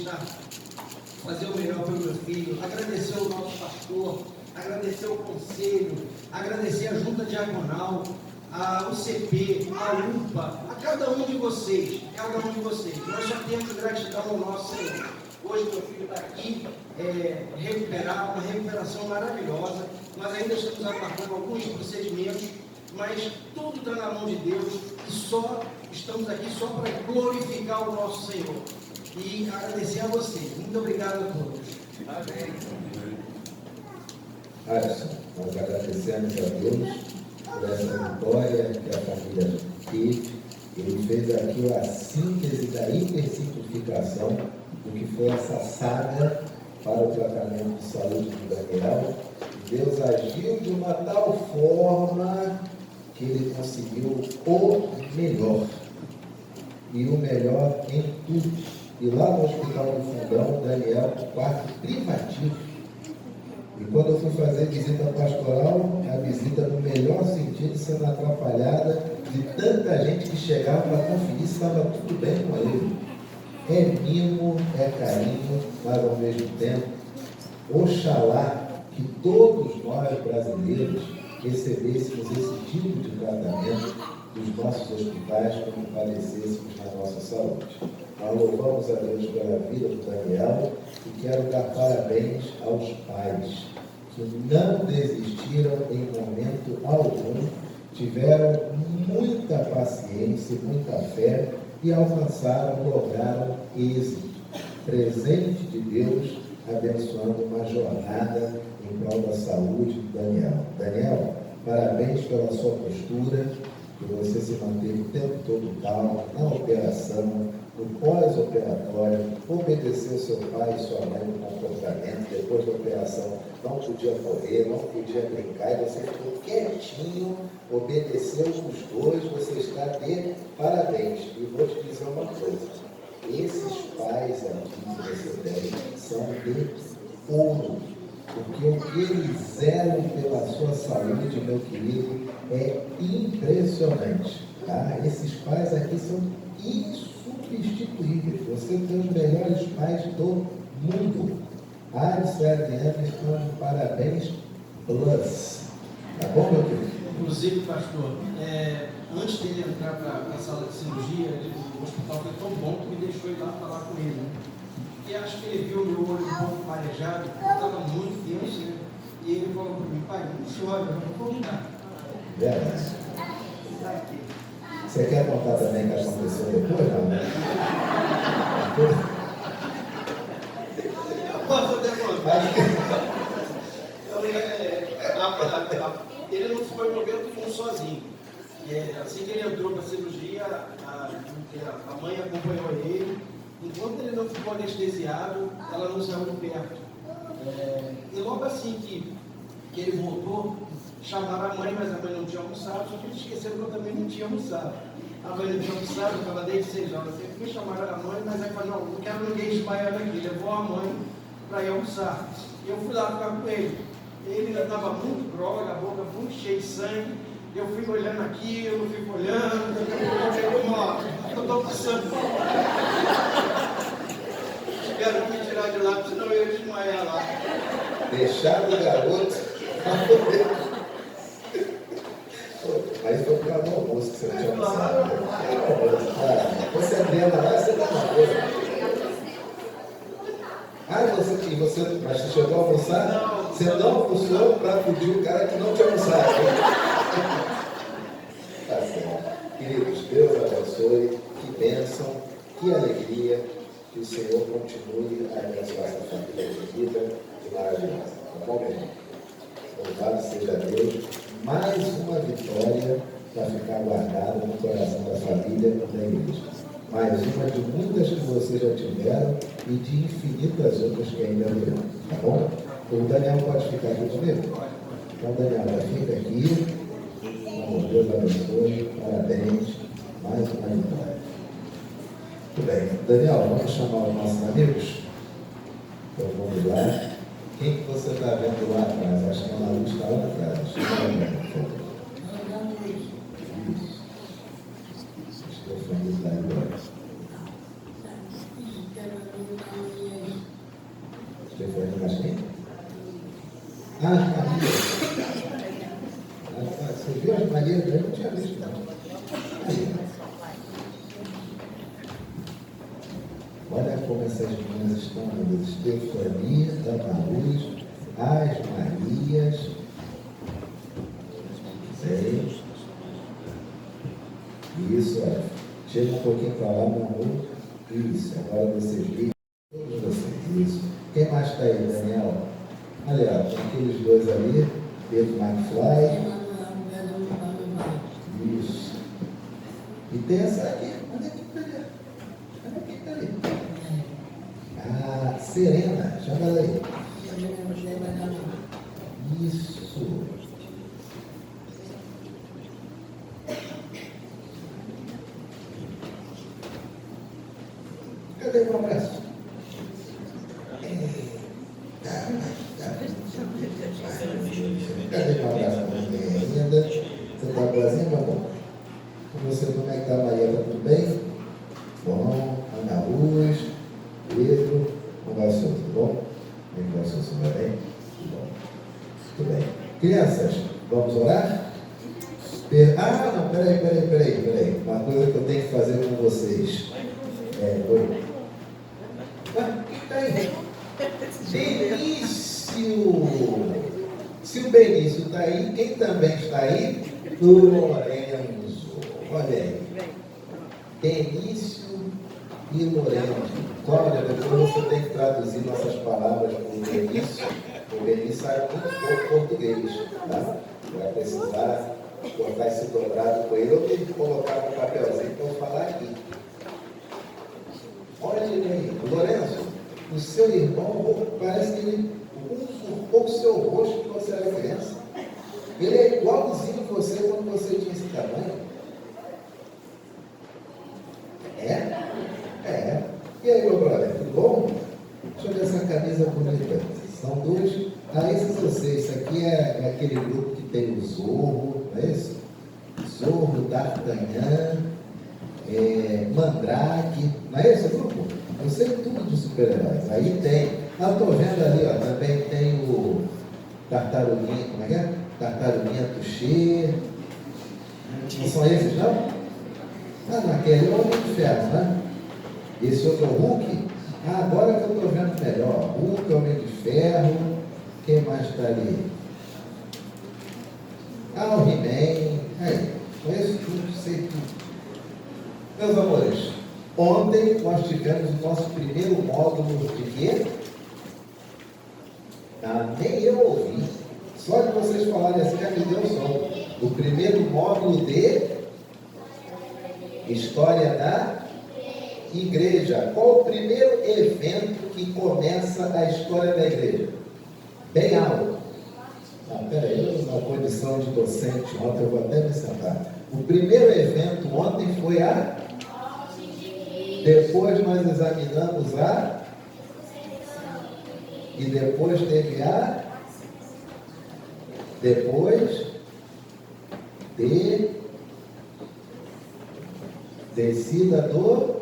fazer o melhor pelo meu filho. Agradecer ao nosso pastor, agradecer ao conselho, agradecer a junta diaconal, ao CP, a UPA, a cada um de vocês, Nós só temos gratidão ao nosso Senhor. Hoje meu filho está aqui, recuperado, uma recuperação maravilhosa. Nós ainda estamos aguardando alguns procedimentos, mas tudo está na mão de Deus e só estamos aqui só para glorificar o nosso Senhor e agradecer a vocês. Muito obrigado a todos. Amém. Adson, nós agradecemos a Deus por essa vitória que a família teve. Ele fez aqui a síntese da hipersimplificação do que foi essa saga para o tratamento de saúde do Daniel. Deus agiu de uma tal forma que ele conseguiu o melhor. E o melhor em tudo. E lá no Hospital do Fundão, Daniel, quarto privativo. E quando eu fui fazer visita pastoral, a visita no melhor sentido, sendo atrapalhada de tanta gente que chegava para conferir se estava tudo bem com ele. É mimo, é carinho, mas ao mesmo tempo, oxalá que todos nós brasileiros recebêssemos esse tipo de tratamento dos nossos hospitais quando padecêssemos na nossa saúde. Nós louvamos a Deus pela vida do Daniel e quero dar parabéns aos pais que não desistiram em momento algum, tiveram muita paciência, muita fé e alcançaram, lograram êxito. Presente de Deus, abençoando uma jornada em prol da saúde do Daniel. Daniel, parabéns pela sua postura, que você se manteve o tempo todo calmo, na operação, no pós-operatório, obedeceu seu pai e sua mãe no comportamento, depois da operação não podia correr, não podia brincar, e você ficou quietinho, obedeceu os dois, você está de parabéns. E vou te dizer uma coisa, esses pais aqui que você tem são de ouro. porque o que eles zelam pela sua saúde, meu querido, é impressionante. Tá? Esses pais aqui são insubstituíveis. Você tem os melhores pais do mundo. Alisson e Adriana estão de parabéns plus. Tá bom, meu querido? Inclusive, pastor, antes dele entrar para a sala de cirurgia, o hospital foi tão bom que me deixou ir lá falar com ele. Né? E acho que ele viu o meu olho um pouco marejado, estava muito tenso, né? E ele falou para mim, pai, não chora, eu não vou mudar. Verdade. Você quer contar também o que aconteceu depois, não? Eu posso até contar. Ele não foi momento nenhum sozinho. Assim que ele entrou para a cirurgia, a mãe acompanhou ele. Enquanto ele não ficou anestesiado, ela não saiu de perto. E logo assim que ele voltou, chamaram a mãe, mas a mãe não tinha almoçado, só que eles esqueceram que eu também não tinha almoçado. A mãe não tinha almoçado, eu estava desde 6 horas. Eu fui chamar a mãe, mas aí falou, não quero ninguém espalhando aqui, levou a mãe para ir almoçar. E eu fui lá ficar com ele. Ele ainda estava muito grogue, a boca muito cheia de sangue. Eu fui olhando aqui, eu fico olhando, eu estou passando mal. Tiveram que me tirar de lá, senão eu ia desmaiar lá. Deixaram o garoto para poder. Aí foi para o almoço que você não tinha almoçado. Você Adriana lá, você está uma coisa. Mas você chegou a almoçar? Não. Você não almoçou para pedir o cara que não tinha almoçado. Tá certo. Queridos, Deus abençoe, que bênção, que alegria, que o Senhor continue a abençoar essa família querida e maravilhosa. Tá bom, meu irmão? Louvado seja Deus. Mais uma vitória para ficar guardada no coração da família e da igreja. Mais uma de muitas que vocês já tiveram e de infinitas outras que ainda virão. Tá bom? O Daniel pode ficar aqui comigo? Então, Daniel, fica aqui. Deus abençoe. Parabéns. Mais uma vitória. Muito bem. Daniel, vamos chamar os nossos amigos? Então, vamos lá. Quem que você está vendo lá atrás? Acho que a Ana Luz está lá atrás. Isso. Estefania está aí agora. Estefania mais quem? Maria. Você viu as Maria? Eu não tinha visto, não. Olha como essas meninas estão lindas. Estefania, Ana Luz, as Marias. Sei. Isso, olha. Chega um pouquinho para lá, meu amor. Isso, agora vocês viram. Todos vocês, isso. Quem mais está aí, Daniel? Olha, ó, tem aqueles dois ali. Pedro McFly. Isso. E tem essa aqui. Olha aqui, cadê? Olha aqui, cadê? Ah, Serena. Chama ela aí. Isso. Cadê o abraço? Cadê o abraço? Ainda? Você está boazinha, meu amor? E você, como é que está, Maria? Está tudo bem? Bom. Ana Luz, Pedro, como vai o senhor? Tudo bom? Como é que vai o senhor? Você vai bem? Tudo bom. Muito bem. Crianças, vamos orar? Não, peraí. Uma coisa que eu tenho que fazer com vocês. Oi. Quem está aí? Benício! Se o Benício está aí, quem também está aí? Lorenzo. Olha aí. Benício e Lorenzo. Cláudia, depois você tem que traduzir nossas palavras para o Benício. O Benício sabe muito pouco português. Tá? Vai precisar colocar esse dobrado com ele. Eu tenho que colocar no papelzinho para eu falar aqui. Olha ele aí. Lorenzo, o seu irmão parece que ele usurpou o seu rosto quando você era criança. Ele é igualzinho você quando você tinha esse tamanho. E aí, meu brother, tudo bom? Deixa eu ver essa camisa bonita. São duas Aí se você, isso aqui é aquele grupo que tem o Zorro, não é isso? Zorro, D'Artagnan, Mandrake, não é esse grupo? Eu sei tudo de super-heróis. Aí tem, estou vendo ali, ó, também tem o Tartaruguinha, como é que é? Tartaruguinha Touché. Não são esses, não? Ah, naquele é o Homem de Ferro, né? Esse outro é o Hulk? Ah, agora que eu estou vendo melhor. Hulk, Homem de Ferro. Quem mais está ali? Ah, o He-Man. Aí, conheço tudo, sei tudo. Meus amores, ontem nós tivemos o nosso primeiro módulo de quê? Ah, nem eu ouvi. Só de vocês falarem assim, já me deu som. O primeiro módulo de História da Igreja. Qual o primeiro evento que começa a história da igreja? Bem alto. Ah, peraí, eu na condição de docente ontem, eu vou até me sentar. O primeiro evento ontem foi a... Depois nós examinamos a... E depois teve a... Depois de... Descida do...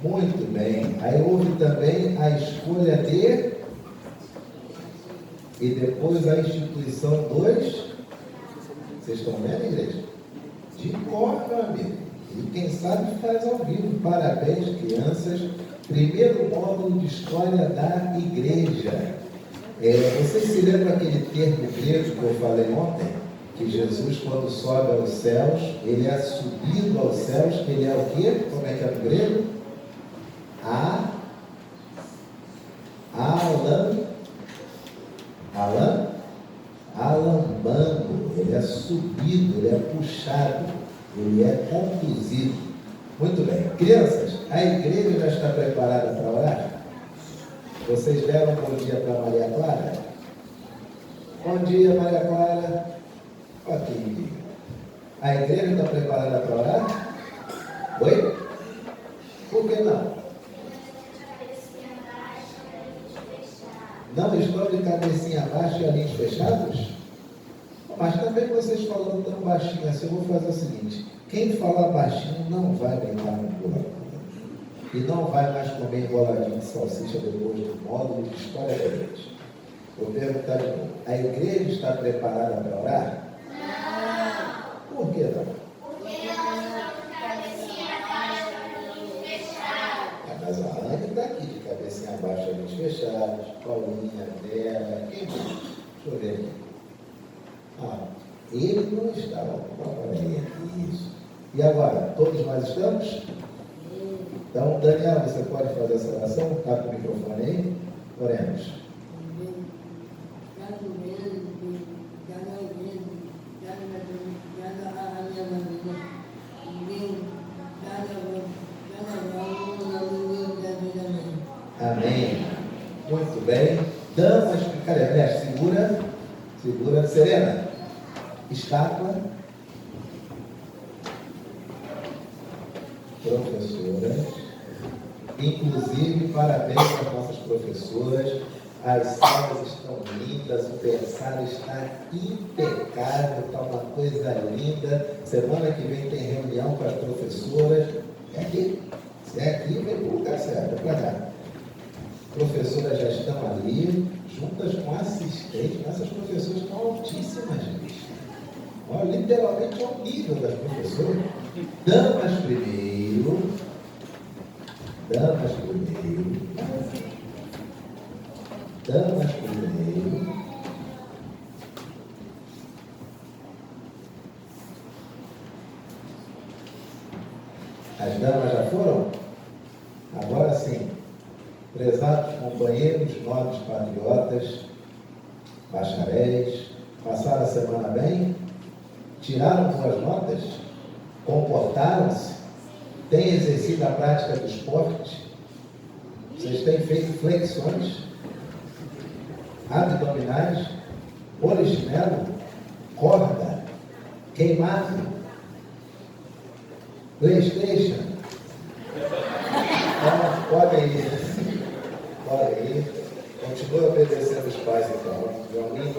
Muito bem. Aí houve também a escolha de... E depois a instituição dos... Vocês estão vendo, igreja? De cor, meu amigo. E quem sabe faz ao vivo. Parabéns, crianças. Primeiro módulo de História da Igreja. Vocês se lembram aquele termo grego que eu falei ontem? Que Jesus, quando sobe aos céus, ele é subido aos céus, ele é o quê? Como é que é no grego? Alambando, ele é subido, ele é puxado, ele é conduzido. Muito bem. Crianças, a igreja já está preparada para orar? Vocês deram um bom dia para Maria Clara? Bom dia, Maria Clara. Ok. A igreja está preparada para orar? Oi? Por que não? Não estão de cabecinha baixa e olhinhos fechados? Mas também vocês falando tão baixinho assim, eu vou fazer o seguinte: quem falar baixinho não vai brincar no buraco. E não vai mais comer enroladinho de salsicha depois do módulo de História da Igreja. Vou perguntar de novo: a igreja está preparada para orar? Não. Por que não? Mas a Ana está aqui, de cabecinha abaixo, olhos fechados, Paulinha, Bela, quem mais? Deixa eu ver aqui. Ele não está, olha aí, isso. E agora, todos nós estamos? Então, Daniel, você pode fazer essa oração? Está com o microfone aí? Oremos. Amém. Muito bem. Damas, cadê? Mestre, segura. Serena. Estátua. Professoras. Inclusive, parabéns às nossas professoras. As salas estão lindas, o berçário está impecável, está uma coisa linda. Semana que vem tem reunião com as professoras. É aqui. Se é aqui, vem para o lugar certo, é para cá. Professoras já estão ali, juntas com assistentes. Essas professoras estão altíssimas, gente. Olha, literalmente ao nível das professoras. Damas primeiro. As damas já foram? Agora sim. Prezados companheiros, nobres patriotas, bacharéis, passaram a semana bem? Tiraram boas notas? Comportaram-se? Têm exercido a prática do esporte? Vocês têm feito flexões? Abdominais? Polichinelo? Corda? Queimado? PlayStation? Então, podem ir. Continue obedecendo os pais.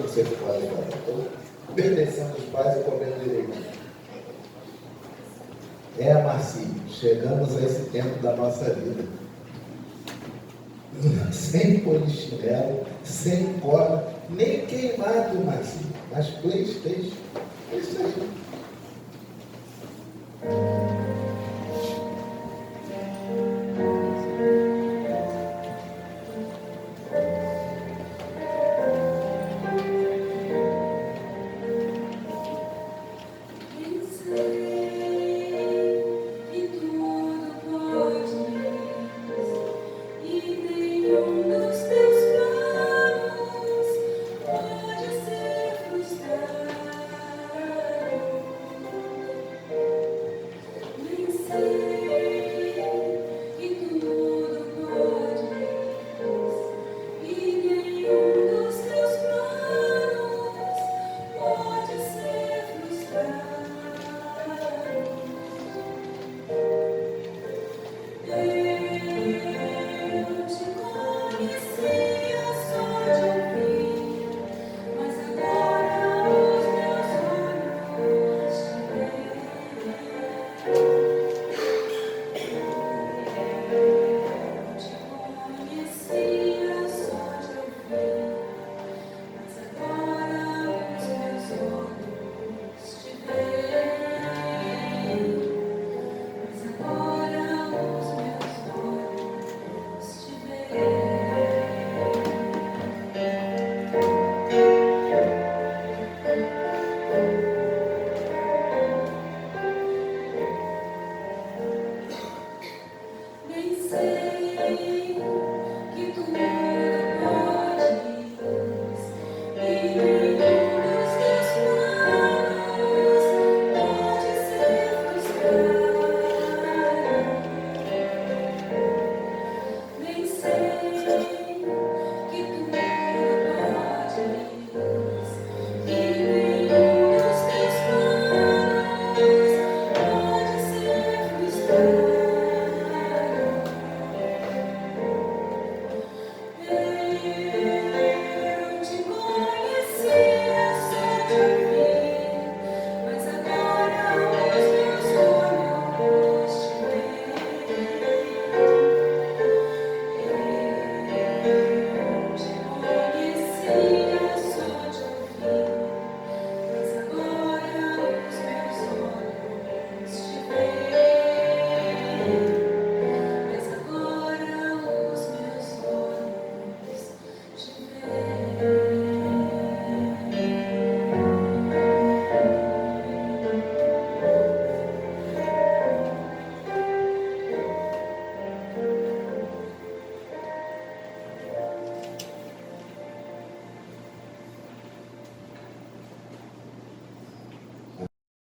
vocês podem fazer. Então, obedecendo os pais e comendo direitinho. Marcinho, chegamos a esse tempo da nossa vida. Sem polichinelo, sem cola, nem queimado, Marcinho. Mas PlayStation, é isso aí.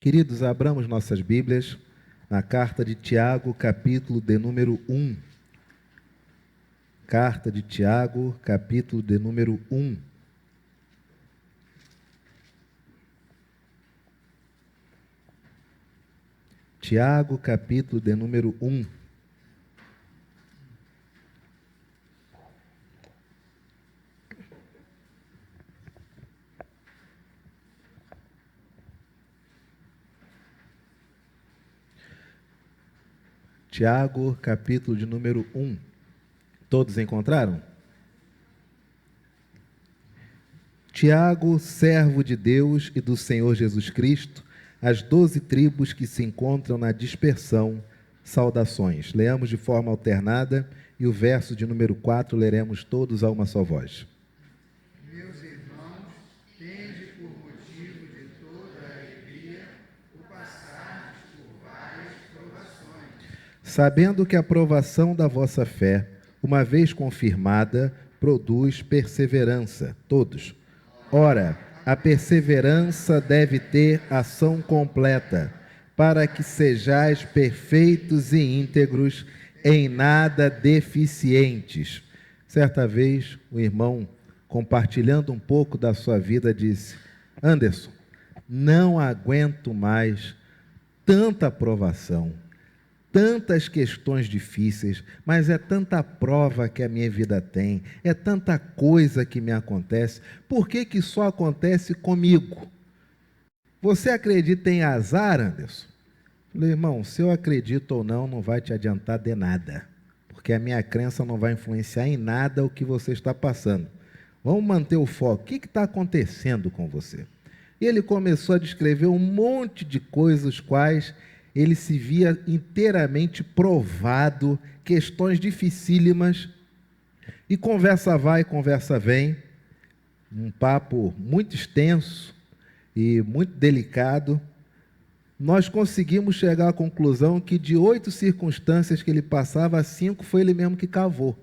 Queridos, abramos nossas Bíblias na carta de Tiago, capítulo de número 1. Carta de Tiago, capítulo de número 1. Tiago, capítulo de número 1. Tiago, capítulo de número 1. Todos encontraram? Tiago, servo de Deus e do Senhor Jesus Cristo, as 12 tribos que se encontram na dispersão, saudações. Leamos de forma alternada e o verso de número 4 leremos todos a uma só voz. Meus irmãos, tende por motivo de toda alegria o passar por várias provações, sabendo que a provação da vossa fé, uma vez confirmada, produz perseverança. Todos. Ora, a perseverança deve ter ação completa, para que sejais perfeitos e íntegros, em nada deficientes. Certa vez, o irmão, compartilhando um pouco da sua vida, disse: Anderson, não aguento mais tanta provação, tantas questões difíceis, mas é tanta prova que a minha vida tem, é tanta coisa que me acontece, por que que só acontece comigo? Você acredita em azar, Anderson? Falei, irmão, se eu acredito ou não, não vai te adiantar de nada, porque a minha crença não vai influenciar em nada o que você está passando. Vamos manter o foco. O que está acontecendo com você? E ele começou a descrever um monte de coisas quais ele se via inteiramente provado, questões dificílimas, e conversa vai, conversa vem, um papo muito extenso e muito delicado. Nós conseguimos chegar à conclusão que de 8 circunstâncias que ele passava, 5 foi ele mesmo que cavou.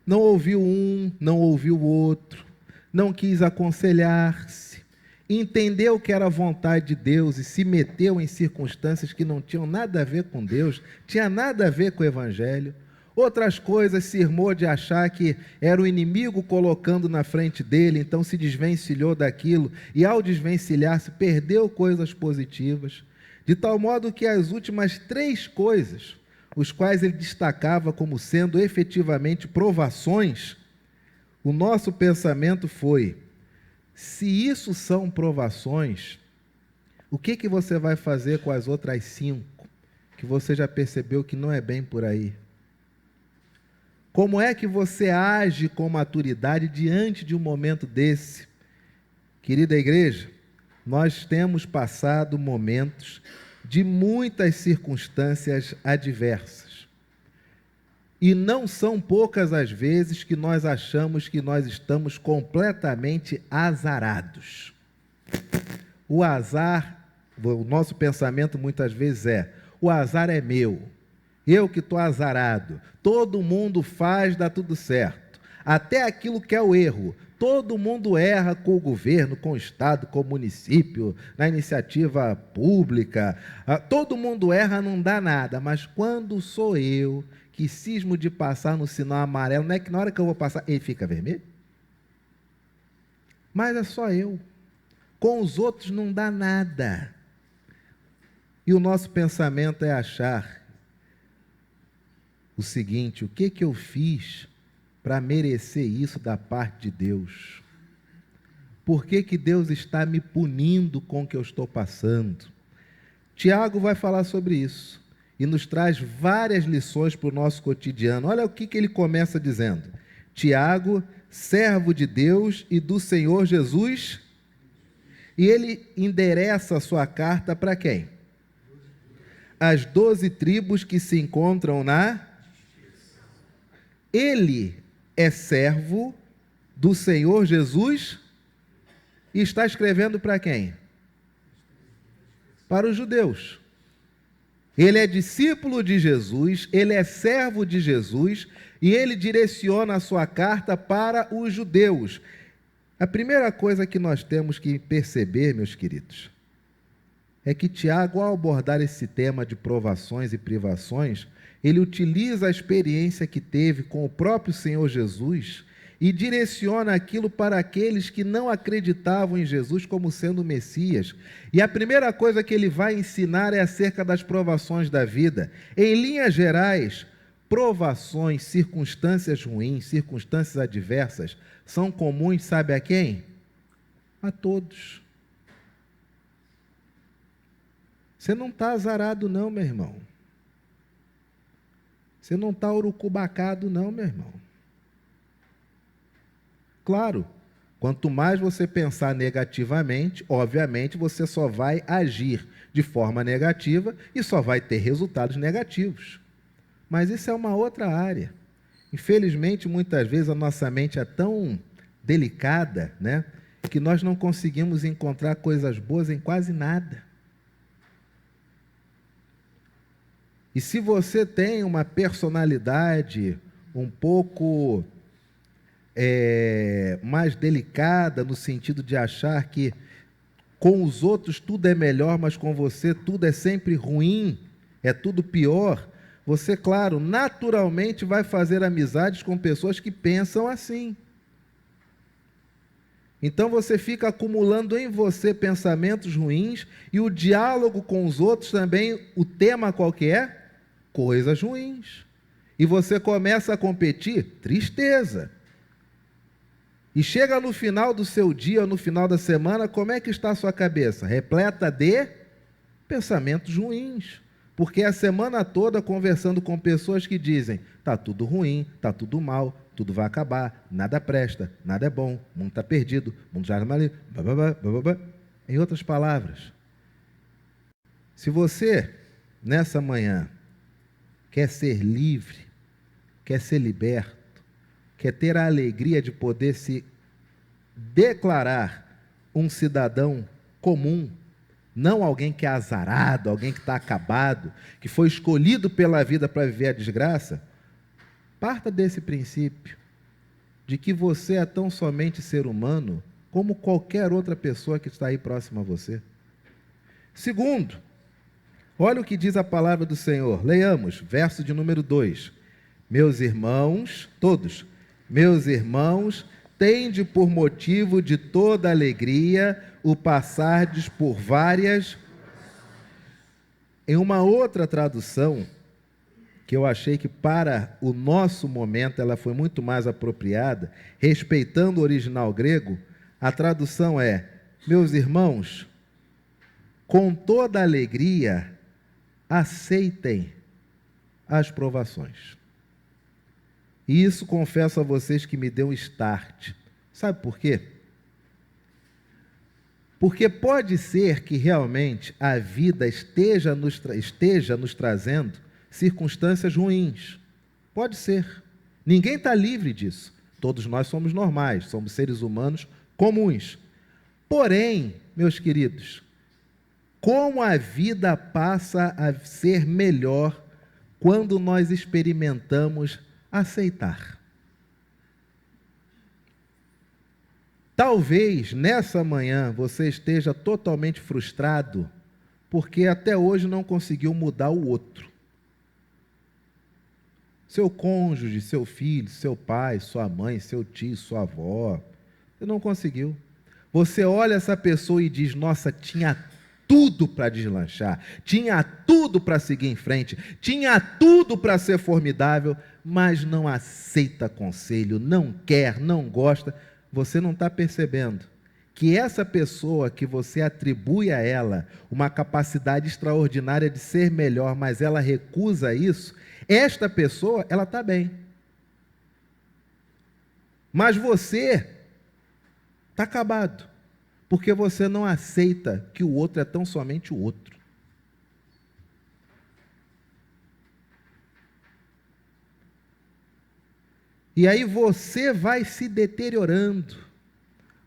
Não ouviu um, não ouviu o outro, não quis aconselhar-se, entendeu que era a vontade de Deus e se meteu em circunstâncias que não tinham nada a ver com Deus, tinha nada a ver com o Evangelho. Outras coisas cismou de achar que era o inimigo colocando na frente dele, então se desvencilhou daquilo e ao desvencilhar-se perdeu coisas positivas, de tal modo que as últimas 3 coisas, os quais ele destacava como sendo efetivamente provações, o nosso pensamento foi: se isso são provações, o que você vai fazer com as outras 5, que você já percebeu que não é bem por aí? Como é que você age com maturidade diante de um momento desse? Querida igreja, nós temos passado momentos de muitas circunstâncias adversas. E não são poucas as vezes que nós achamos que nós estamos completamente azarados. O azar, o nosso pensamento muitas vezes é: o azar é meu, eu que estou azarado, todo mundo faz, dá tudo certo. Até aquilo que é o erro, todo mundo erra com o governo, com o Estado, com o município, na iniciativa pública, todo mundo erra, não dá nada, mas quando sou eu que cismo de passar no sinal amarelo, não é que na hora que eu vou passar, ele fica vermelho? Mas é só eu. Com os outros não dá nada. E o nosso pensamento é achar o seguinte: o que eu fiz para merecer isso da parte de Deus? Por que Deus está me punindo com o que eu estou passando? Tiago vai falar sobre isso e nos traz várias lições para o nosso cotidiano. Olha o que ele começa dizendo. Tiago, servo de Deus e do Senhor Jesus, e ele endereça a sua carta para quem? As 12 tribos que se encontram na... Ele é servo do Senhor Jesus e está escrevendo para quem? Para os judeus. Ele é discípulo de Jesus, ele é servo de Jesus e ele direciona a sua carta para os judeus. A primeira coisa que nós temos que perceber, meus queridos, é que Tiago, ao abordar esse tema de provações e privações, ele utiliza a experiência que teve com o próprio Senhor Jesus e direciona aquilo para aqueles que não acreditavam em Jesus como sendo o Messias. E a primeira coisa que ele vai ensinar é acerca das provações da vida. Em linhas gerais, provações, circunstâncias ruins, circunstâncias adversas, são comuns, sabe a quem? A todos. Você não está azarado não, meu irmão. Você não está urucubacado não, meu irmão. Claro, quanto mais você pensar negativamente, obviamente você só vai agir de forma negativa e só vai ter resultados negativos. Mas isso é uma outra área. Infelizmente, muitas vezes a nossa mente é tão delicada, né, que nós não conseguimos encontrar coisas boas em quase nada. E se você tem uma personalidade um pouco mais delicada, no sentido de achar que com os outros tudo é melhor, mas com você tudo é sempre ruim, é tudo pior, você, claro, naturalmente vai fazer amizades com pessoas que pensam assim. Então você fica acumulando em você pensamentos ruins e o diálogo com os outros também, o tema qual que é? Coisas ruins. E você começa a competir, tristeza. E chega no final do seu dia, no final da semana, como é que está a sua cabeça? Repleta de pensamentos ruins. Porque a semana toda conversando com pessoas que dizem, está tudo ruim, está tudo mal, tudo vai acabar, nada presta, nada é bom, o mundo está perdido, o mundo já é maligno, Em outras palavras, se você, nessa manhã, quer ser livre, quer ser liberto, quer ter a alegria de poder se declarar um cidadão comum, não alguém que é azarado, alguém que está acabado, que foi escolhido pela vida para viver a desgraça, parta desse princípio, de que você é tão somente ser humano, como qualquer outra pessoa que está aí próxima a você. Segundo, olha o que diz a palavra do Senhor, leiamos, verso de número 2, meus irmãos, todos, meus irmãos, tende por motivo de toda alegria o passardes por várias. Em uma outra tradução, que eu achei que para o nosso momento ela foi muito mais apropriada, respeitando o original grego, a tradução é, meus irmãos, com toda alegria, aceitem as provações. E isso confesso a vocês que me deu um start. Sabe por quê? Porque pode ser que realmente a vida esteja nos trazendo circunstâncias ruins. Pode ser. Ninguém está livre disso. Todos nós somos normais, somos seres humanos comuns. Porém, meus queridos, como a vida passa a ser melhor quando nós experimentamos aceitar. Talvez nessa manhã você esteja totalmente frustrado porque até hoje não conseguiu mudar o outro. Seu cônjuge, seu filho, seu pai, sua mãe, seu tio, sua avó, você não conseguiu. Você olha essa pessoa e diz, nossa, tinha tudo para deslanchar, tinha tudo para seguir em frente, tinha tudo para ser formidável, mas não aceita conselho, não quer, não gosta. Você não está percebendo que essa pessoa que você atribui a ela uma capacidade extraordinária de ser melhor, mas ela recusa isso, esta pessoa, ela está bem. Mas você está acabado, porque você não aceita que o outro é tão somente o outro. E aí você vai se deteriorando.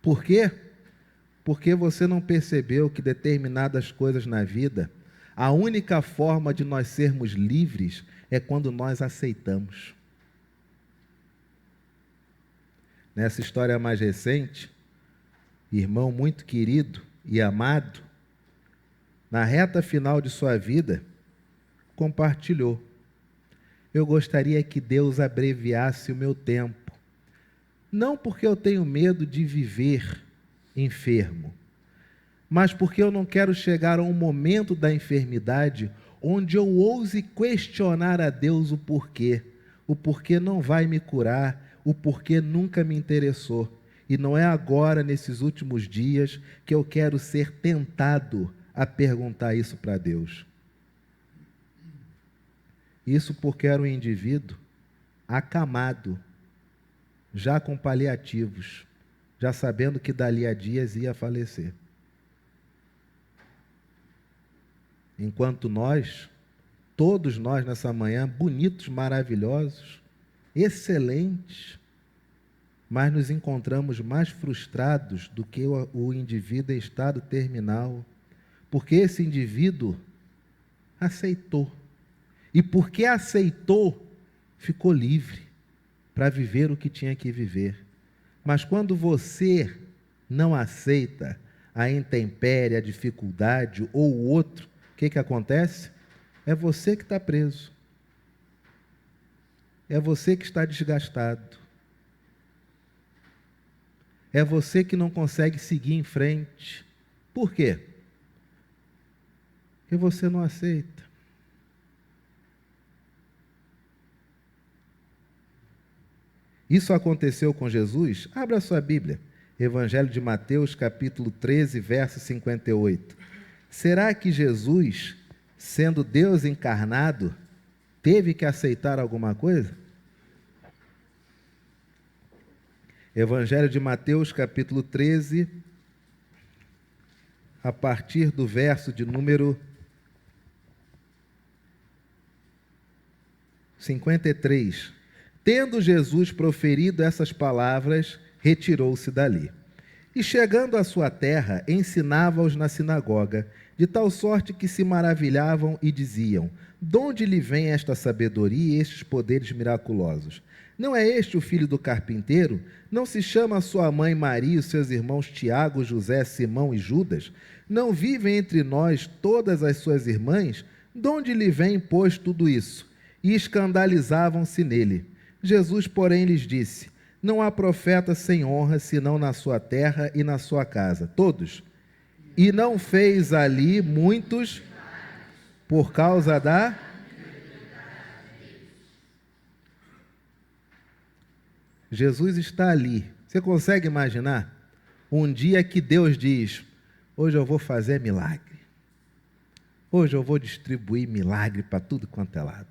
Por quê? Porque você não percebeu que determinadas coisas na vida, a única forma de nós sermos livres é quando nós aceitamos. Nessa história mais recente, irmão muito querido e amado, na reta final de sua vida, compartilhou. Eu gostaria que Deus abreviasse o meu tempo. Não porque eu tenho medo de viver enfermo, mas porque eu não quero chegar a um momento da enfermidade onde eu ouse questionar a Deus o porquê não vai me curar, o porquê nunca me interessou. E não é agora, nesses últimos dias, que eu quero ser tentado a perguntar isso para Deus. Isso porque era um indivíduo acamado, já com paliativos, já sabendo que dali a dias ia falecer. Enquanto nós, todos nós nessa manhã, bonitos, maravilhosos, excelentes, mas nos encontramos mais frustrados do que o indivíduo em estado terminal, porque esse indivíduo aceitou. E porque aceitou, ficou livre para viver o que tinha que viver. Mas quando você não aceita a intempérie, a dificuldade ou o outro, o que acontece? É você que está preso. É você que está desgastado. é você que não consegue seguir em frente. Por quê? Porque você não aceita. Isso aconteceu com Jesus? Abra a sua Bíblia. Evangelho de Mateus, capítulo 13, verso 58. Será que Jesus, sendo Deus encarnado, teve que aceitar alguma coisa? Evangelho de Mateus, capítulo 13, a partir do verso de número 53. Tendo Jesus proferido essas palavras, retirou-se dali. E chegando à sua terra, ensinava-os na sinagoga, de tal sorte que se maravilhavam e diziam: de onde lhe vem esta sabedoria e estes poderes miraculosos? Não é este o filho do carpinteiro? Não se chama sua mãe Maria e os seus irmãos Tiago, José, Simão e Judas? Não vivem entre nós todas as suas irmãs? De onde lhe vem, pois, tudo isso? E escandalizavam-se nele. Jesus, porém, lhes disse: não há profeta sem honra, senão na sua terra e na sua casa. Todos. E não fez ali muitos por causa da... Jesus está ali. Você consegue imaginar? Um dia que Deus diz: hoje eu vou fazer milagre. Hoje eu vou distribuir milagre para tudo quanto é lado.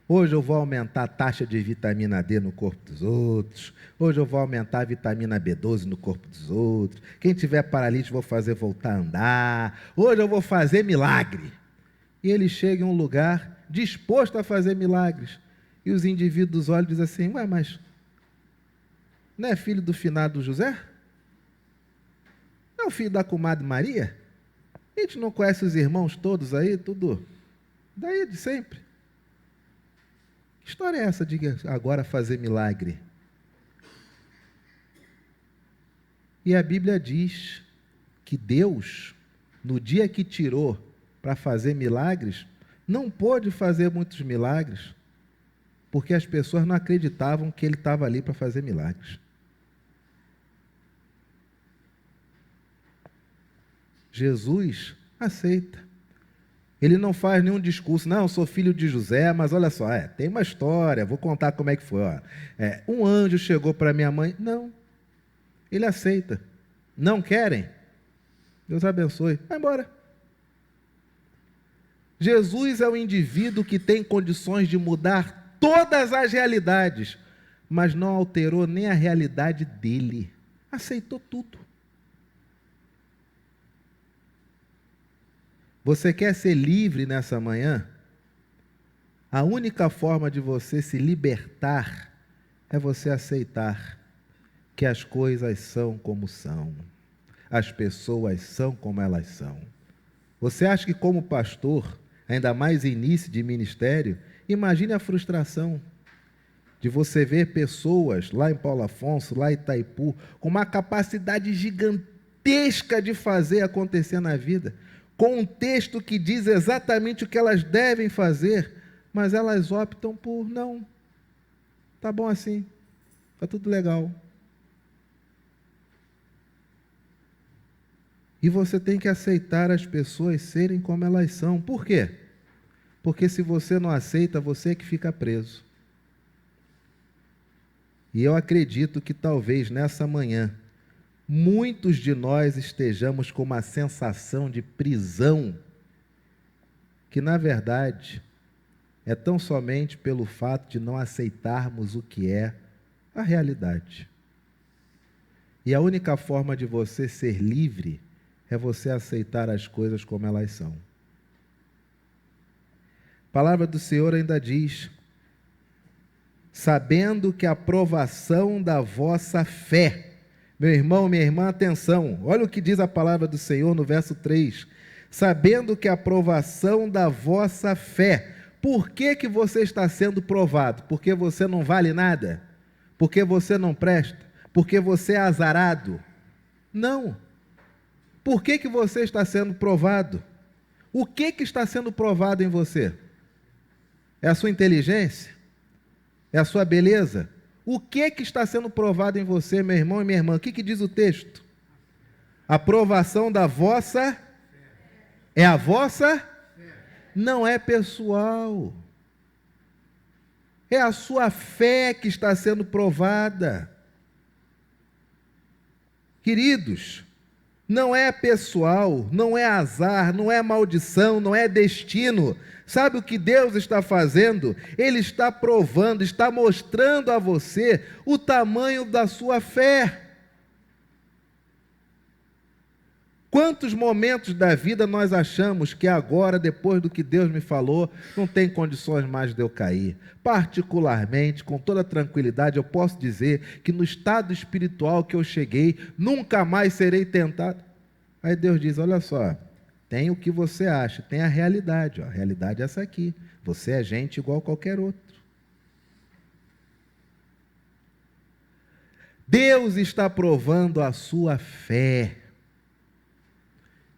Hoje eu vou aumentar a taxa de vitamina D no corpo dos outros. Hoje eu vou aumentar a vitamina B12 no corpo dos outros. Quem tiver paralítico, vou fazer voltar a andar. Hoje eu vou fazer milagre. E ele chega em um lugar disposto a fazer milagres. E os indivíduos olham e dizem assim: ué, mas não é filho do finado José? Não é o filho da comadre Maria? A gente não conhece os irmãos todos aí, tudo daí de sempre. Que história é essa de agora fazer milagre? E a Bíblia diz que Deus, no dia que tirou para fazer milagres, não pôde fazer muitos milagres, porque as pessoas não acreditavam que ele estava ali para fazer milagres. Jesus aceita. Ele não faz nenhum discurso: não, eu sou filho de José, mas olha só, tem uma história, vou contar como é que foi. Um anjo chegou para minha mãe. Não, ele aceita. Não querem? Deus abençoe, vai embora. Jesus é o indivíduo que tem condições de mudar todas as realidades, mas não alterou nem a realidade dele. Aceitou tudo. Você quer ser livre nessa manhã? A única forma de você se libertar é você aceitar que as coisas são como são. As pessoas são como elas são. Você acha que, como pastor, ainda mais início de ministério, imagine a frustração de você ver pessoas lá em Paulo Afonso, lá em Itaipu, com uma capacidade gigantesca de fazer acontecer na vida, com um texto que diz exatamente o que elas devem fazer, mas elas optam por não. Tá bom assim, tá tudo legal. E você tem que aceitar as pessoas serem como elas são. Por quê? Porque se você não aceita, você é que fica preso. E eu acredito que talvez nessa manhã, muitos de nós estejamos com uma sensação de prisão, que na verdade é tão somente pelo fato de não aceitarmos o que é a realidade. E a única forma de você ser livre é você aceitar as coisas como elas são. A palavra do Senhor ainda diz: sabendo que a provação da vossa fé... Meu irmão, minha irmã, atenção, olha o que diz a palavra do Senhor no verso 3. Sabendo que a provação da vossa fé. Por que você está sendo provado? Porque você não vale nada? Porque você não presta? Porque você é azarado? Não. Por que você está sendo provado? O que está sendo provado em você? É a sua inteligência? É a sua beleza? O que está sendo provado em você, meu irmão e minha irmã? O que diz o texto? A provação da vossa... É a vossa? Não é pessoal. É a sua fé que está sendo provada. Queridos, não é pessoal, não é azar, não é maldição, não é destino. Sabe o que Deus está fazendo? Ele está provando, está mostrando a você o tamanho da sua fé. Quantos momentos da vida nós achamos que agora, depois do que Deus me falou, não tem condições mais de eu cair? Particularmente, com toda tranquilidade, eu posso dizer que no estado espiritual que eu cheguei, nunca mais serei tentado. Aí Deus diz, olha só, tem o que você acha, tem a realidade. A realidade é essa aqui. Você é gente igual a qualquer outro. Deus está provando a sua fé.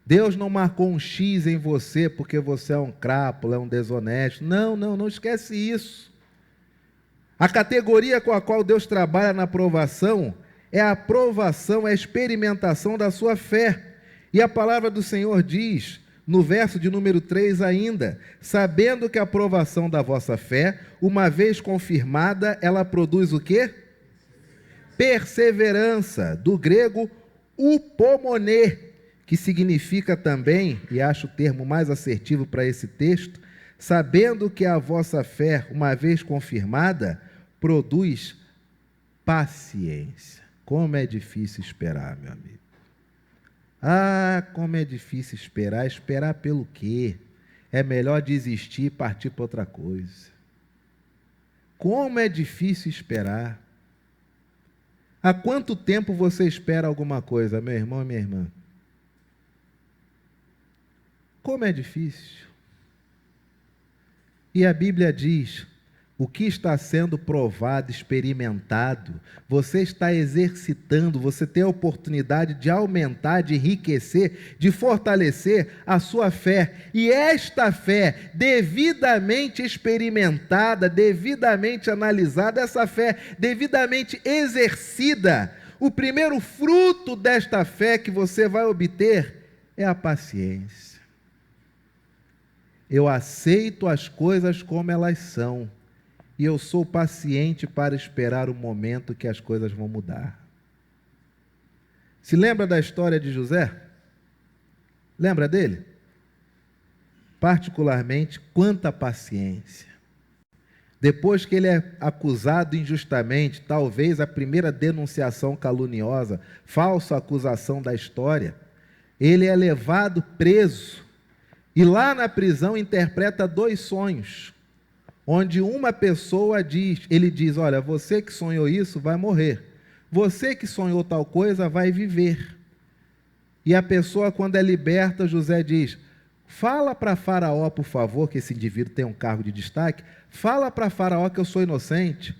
Deus não marcou um X em você porque você é um crápula, é um desonesto. Não esquece isso. A categoria com a qual Deus trabalha na aprovação é a aprovação, é a experimentação da sua fé. E a palavra do Senhor diz, no verso de número 3 ainda, sabendo que a aprovação da vossa fé, uma vez confirmada, ela produz o quê? Perseverança, do grego upomone, que significa também, e acho o termo mais assertivo para esse texto, sabendo que a vossa fé, uma vez confirmada, produz paciência. Como é difícil esperar, meu amigo. Ah, como é difícil esperar. Esperar pelo quê? É melhor desistir e partir para outra coisa. Como é difícil esperar. Há quanto tempo você espera alguma coisa, meu irmão e minha irmã? Como é difícil. E a Bíblia diz, o que está sendo provado, experimentado, você está exercitando, você tem a oportunidade de aumentar, de enriquecer, de fortalecer a sua fé. E esta fé, devidamente experimentada, devidamente analisada, essa fé devidamente exercida, o primeiro fruto desta fé que você vai obter é a paciência. Eu aceito as coisas como elas são, e eu sou paciente para esperar o momento que as coisas vão mudar. Se lembra da história de José? Lembra dele? Particularmente, quanta paciência. Depois que ele é acusado injustamente, talvez a primeira denunciação caluniosa, falsa acusação da história, ele é levado preso, e lá na prisão interpreta 2 sonhos, onde uma pessoa diz, ele diz, olha, você que sonhou isso vai morrer, você que sonhou tal coisa vai viver. E a pessoa, quando é liberta, José diz, fala para Faraó, por favor, que esse indivíduo tem um cargo de destaque, fala para Faraó que eu sou inocente,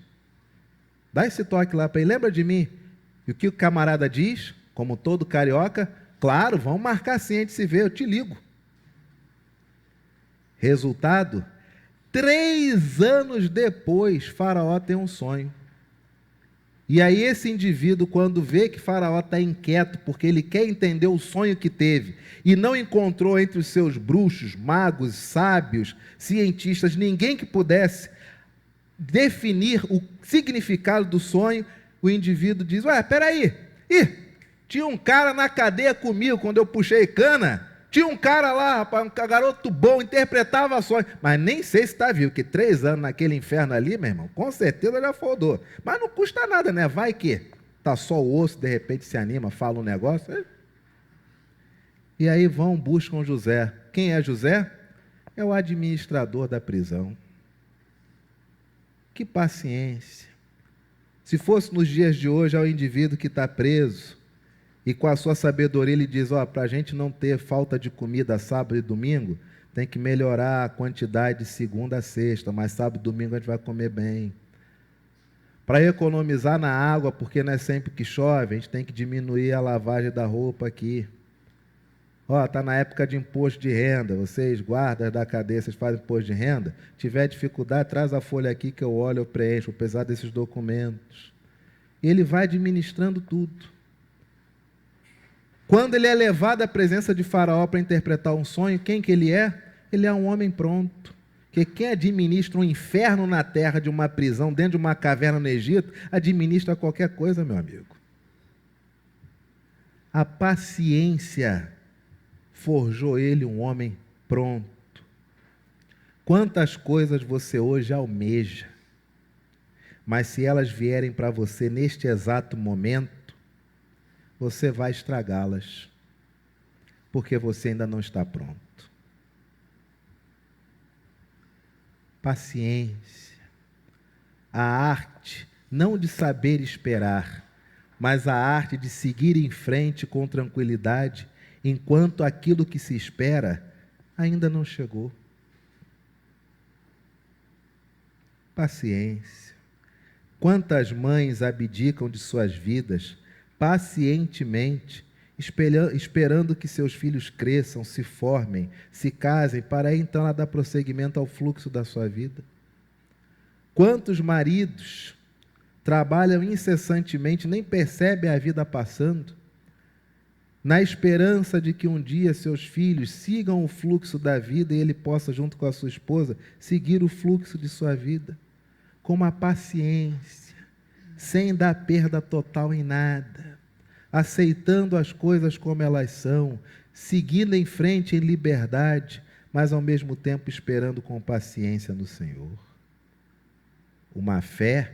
dá esse toque lá para ele, lembra de mim? E o que o camarada diz, como todo carioca, claro, vamos marcar sim, a gente se vê, eu te ligo. Resultado, 3 anos depois, Faraó tem um sonho. E aí esse indivíduo, quando vê que Faraó está inquieto, porque ele quer entender o sonho que teve, e não encontrou entre os seus bruxos, magos, sábios, cientistas, ninguém que pudesse definir o significado do sonho, o indivíduo diz, ué, peraí, tinha um cara na cadeia comigo, quando eu puxei cana, tinha um cara lá, rapaz, um garoto bom, interpretava sonhos, mas nem sei se está vivo, porque 3 anos naquele inferno ali, meu irmão, com certeza já fodou. Mas não custa nada, né? Vai que está só o osso, de repente se anima, fala um negócio. E aí buscam José. Quem é José? É o administrador da prisão. Que paciência. Se fosse nos dias de hoje, é o indivíduo que está preso, e com a sua sabedoria ele diz, para a gente não ter falta de comida sábado e domingo, tem que melhorar a quantidade de segunda a sexta, mas sábado e domingo a gente vai comer bem. Para economizar na água, porque não é sempre que chove, a gente tem que diminuir a lavagem da roupa aqui. Ó, está na época de imposto de renda, vocês, guardas da cadeia, vocês fazem imposto de renda, tiver dificuldade, traz a folha aqui que eu olho, eu preencho, apesar desses documentos. E ele vai administrando tudo. Quando ele é levado à presença de Faraó para interpretar um sonho, quem que ele é? Ele é um homem pronto. Porque quem administra um inferno na terra de uma prisão, dentro de uma caverna no Egito, administra qualquer coisa, meu amigo. A paciência forjou ele um homem pronto. Quantas coisas você hoje almeja, mas se elas vierem para você neste exato momento, você vai estragá-las, porque você ainda não está pronto. Paciência, a arte não de saber esperar, mas a arte de seguir em frente com tranquilidade, enquanto aquilo que se espera ainda não chegou. Paciência. Quantas mães abdicam de suas vidas pacientemente, esperando que seus filhos cresçam, se formem, se casem, para então ela dar prosseguimento ao fluxo da sua vida? Quantos maridos trabalham incessantemente, nem percebem a vida passando, na esperança de que um dia seus filhos sigam o fluxo da vida e ele possa, junto com a sua esposa, seguir o fluxo de sua vida, com uma paciência, sem dar perda total em nada, aceitando as coisas como elas são, seguindo em frente em liberdade, mas ao mesmo tempo esperando com paciência no Senhor. Uma fé,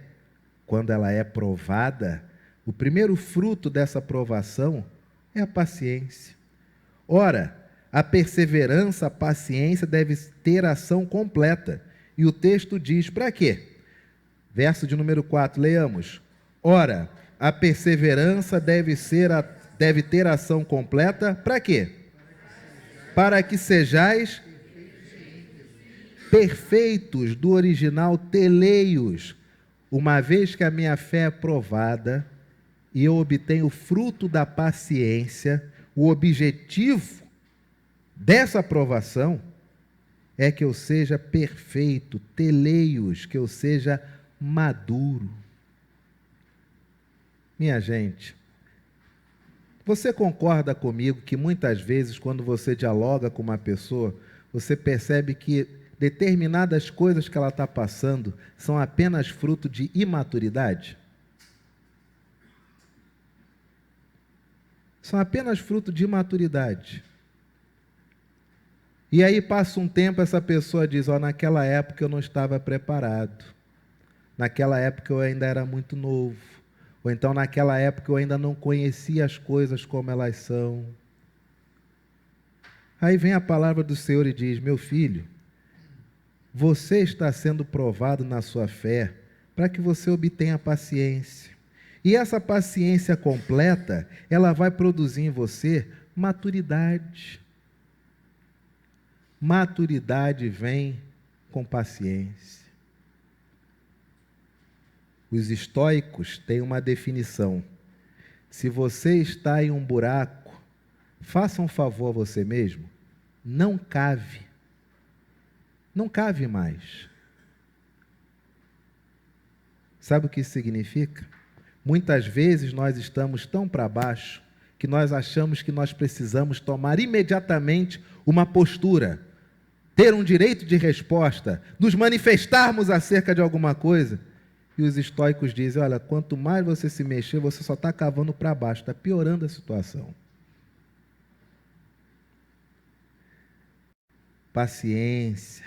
quando ela é provada, o primeiro fruto dessa provação é a paciência. Ora, a perseverança, a paciência deve ter ação completa. E o texto diz, para quê? Verso de número 4, leamos. Ora, a perseverança deve ter ação completa, para quê? Para que sejais perfeitos, do original teleios, uma vez que a minha fé é provada e eu obtenho o fruto da paciência, o objetivo dessa aprovação é que eu seja perfeito, teleios, que eu seja maduro. Minha gente, você concorda comigo que muitas vezes quando você dialoga com uma pessoa, você percebe que determinadas coisas que ela está passando são apenas fruto de imaturidade? São apenas fruto de imaturidade. E aí passa um tempo, essa pessoa diz, naquela época eu não estava preparado, naquela época eu ainda era muito novo, ou então naquela época eu ainda não conhecia as coisas como elas são. Aí vem a palavra do Senhor e diz, meu filho, você está sendo provado na sua fé para que você obtenha paciência. E essa paciência completa, ela vai produzir em você maturidade. Maturidade vem com paciência. Os estoicos têm uma definição. Se você está em um buraco, faça um favor a você mesmo, não cave. Não cave mais. Sabe o que isso significa? Muitas vezes nós estamos tão para baixo que nós achamos que nós precisamos tomar imediatamente uma postura, ter um direito de resposta, nos manifestarmos acerca de alguma coisa. E os estoicos dizem, olha, quanto mais você se mexer, você só está cavando para baixo, está piorando a situação. Paciência.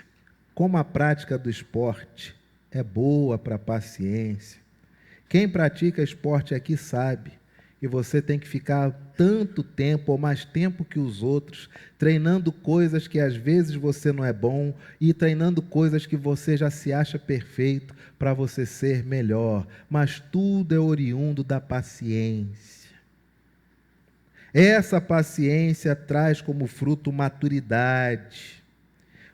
Como a prática do esporte é boa para a paciência. Quem pratica esporte aqui sabe que você tem que ficar tanto tempo ou mais tempo que os outros, treinando coisas que às vezes você não é bom e treinando coisas que você já se acha perfeito para você ser melhor. Mas tudo é oriundo da paciência. Essa paciência traz como fruto maturidade.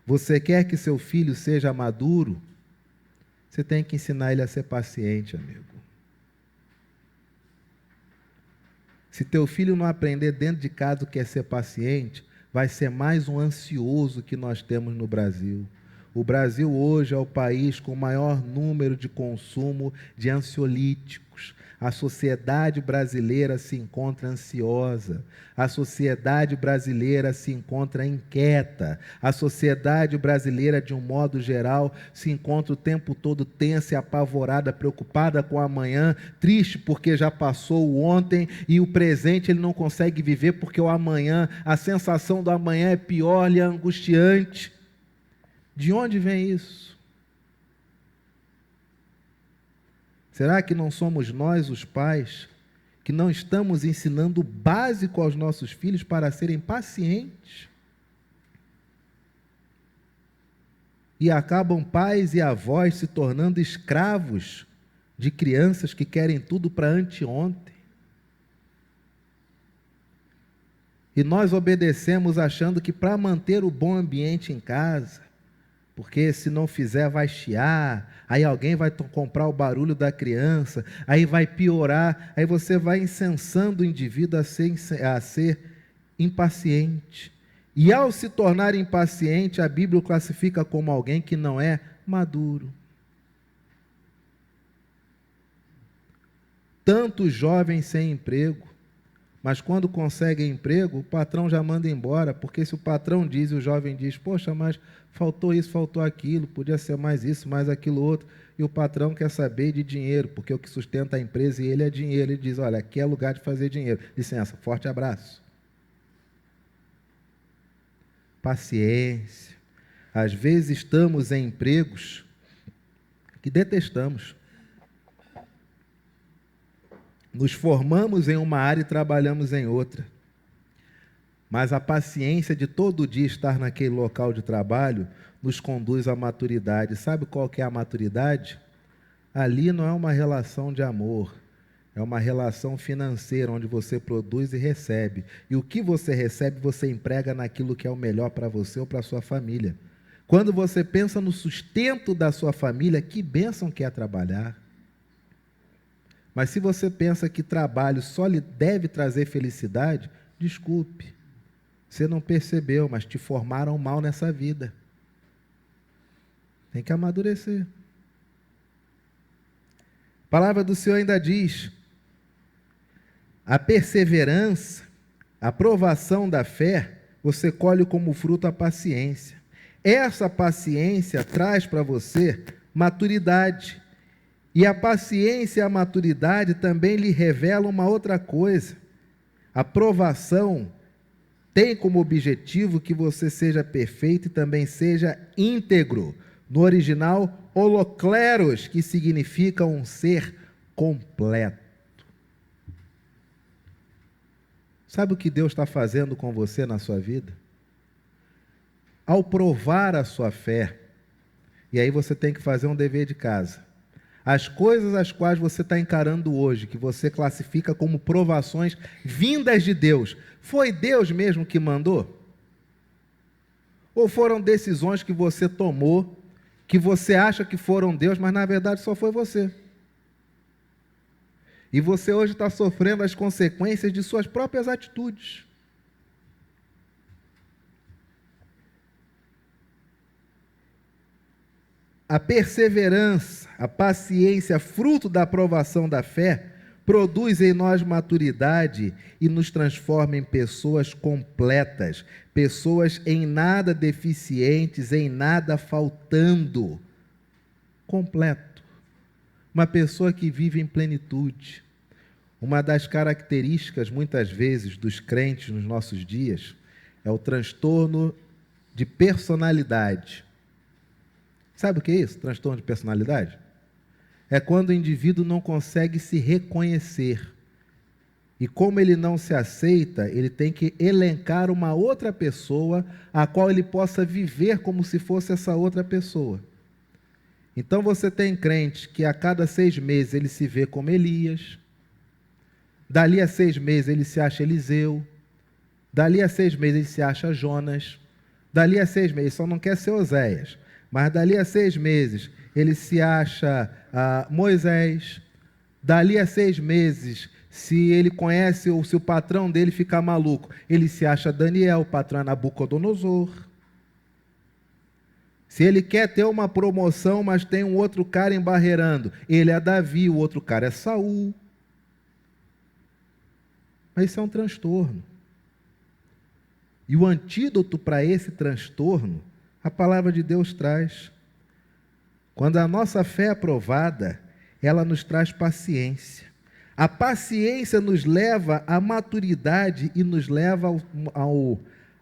Você quer que seu filho seja maduro? Você tem que ensinar ele a ser paciente, amigo. Se teu filho não aprender dentro de casa o que é ser paciente, vai ser mais um ansioso que nós temos no Brasil. O Brasil hoje é o país com o maior número de consumo de ansiolíticos. A sociedade brasileira se encontra ansiosa, a sociedade brasileira se encontra inquieta, a sociedade brasileira, de um modo geral, se encontra o tempo todo tensa e apavorada, preocupada com o amanhã, triste porque já passou o ontem e o presente ele não consegue viver porque o amanhã, a sensação do amanhã é pior, é angustiante. De onde vem isso? Será que não somos nós, os pais, que não estamos ensinando o básico aos nossos filhos para serem pacientes? E acabam pais e avós se tornando escravos de crianças que querem tudo para anteontem. E nós obedecemos achando que para manter o bom ambiente em casa, porque se não fizer vai chiar, aí alguém vai comprar o barulho da criança, aí vai piorar, aí você vai incensando o indivíduo a ser impaciente. E ao se tornar impaciente, a Bíblia o classifica como alguém que não é maduro. Tantos jovens sem emprego, mas quando conseguem emprego, o patrão já manda embora, porque se o patrão diz e o jovem diz, poxa, mas faltou isso, faltou aquilo, podia ser mais isso, mais aquilo outro, e o patrão quer saber de dinheiro, porque o que sustenta a empresa e ele é dinheiro, ele diz, olha, aqui é lugar de fazer dinheiro, licença, forte abraço. Paciência. Às vezes estamos em empregos que detestamos. Nos formamos em uma área e trabalhamos em outra. Mas a paciência de todo dia estar naquele local de trabalho nos conduz à maturidade. Sabe qual que é a maturidade? Ali não é uma relação de amor, é uma relação financeira, onde você produz e recebe. E o que você recebe, você emprega naquilo que é o melhor para você ou para a sua família. Quando você pensa no sustento da sua família, que bênção que é trabalhar. Mas se você pensa que trabalho só lhe deve trazer felicidade, desculpe, você não percebeu, mas te formaram mal nessa vida. Tem que amadurecer. A palavra do Senhor ainda diz, a perseverança, a provação da fé, você colhe como fruto a paciência. Essa paciência traz para você maturidade. E a paciência e a maturidade também lhe revelam uma outra coisa. A provação tem como objetivo que você seja perfeito e também seja íntegro. No original, holokleros, que significa um ser completo. Sabe o que Deus está fazendo com você na sua vida? Ao provar a sua fé, e aí você tem que fazer um dever de casa. As coisas as quais você está encarando hoje, que você classifica como provações vindas de Deus, foi Deus mesmo que mandou? Ou foram decisões que você tomou, que você acha que foram Deus, mas na verdade só foi você? E você hoje está sofrendo as consequências de suas próprias atitudes. A perseverança, a paciência, fruto da aprovação da fé, produz em nós maturidade e nos transforma em pessoas completas, pessoas em nada deficientes, em nada faltando. Completo. Uma pessoa que vive em plenitude. Uma das características, muitas vezes, dos crentes nos nossos dias, é o transtorno de personalidade. Sabe o que é isso? Transtorno de personalidade? É quando o indivíduo não consegue se reconhecer. E como ele não se aceita, ele tem que elencar uma outra pessoa a qual ele possa viver como se fosse essa outra pessoa. Então você tem crente que a cada 6 meses ele se vê como Elias, dali a 6 meses ele se acha Eliseu, dali a 6 meses ele se acha Jonas, dali a 6 meses, só não quer ser Oséias, mas dali a 6 meses ele se acha Moisés, dali a 6 meses Se ele conhece ou se o patrão dele ficar maluco, ele se acha Daniel, o patrão é Nabucodonosor. Se ele quer ter uma promoção, mas tem um outro cara embarreirando, ele é Davi, o outro cara é Saul. Mas isso é um transtorno. E o antídoto para esse transtorno, a palavra de Deus traz. Quando a nossa fé é aprovada, ela nos traz paciência. A paciência nos leva à maturidade e nos leva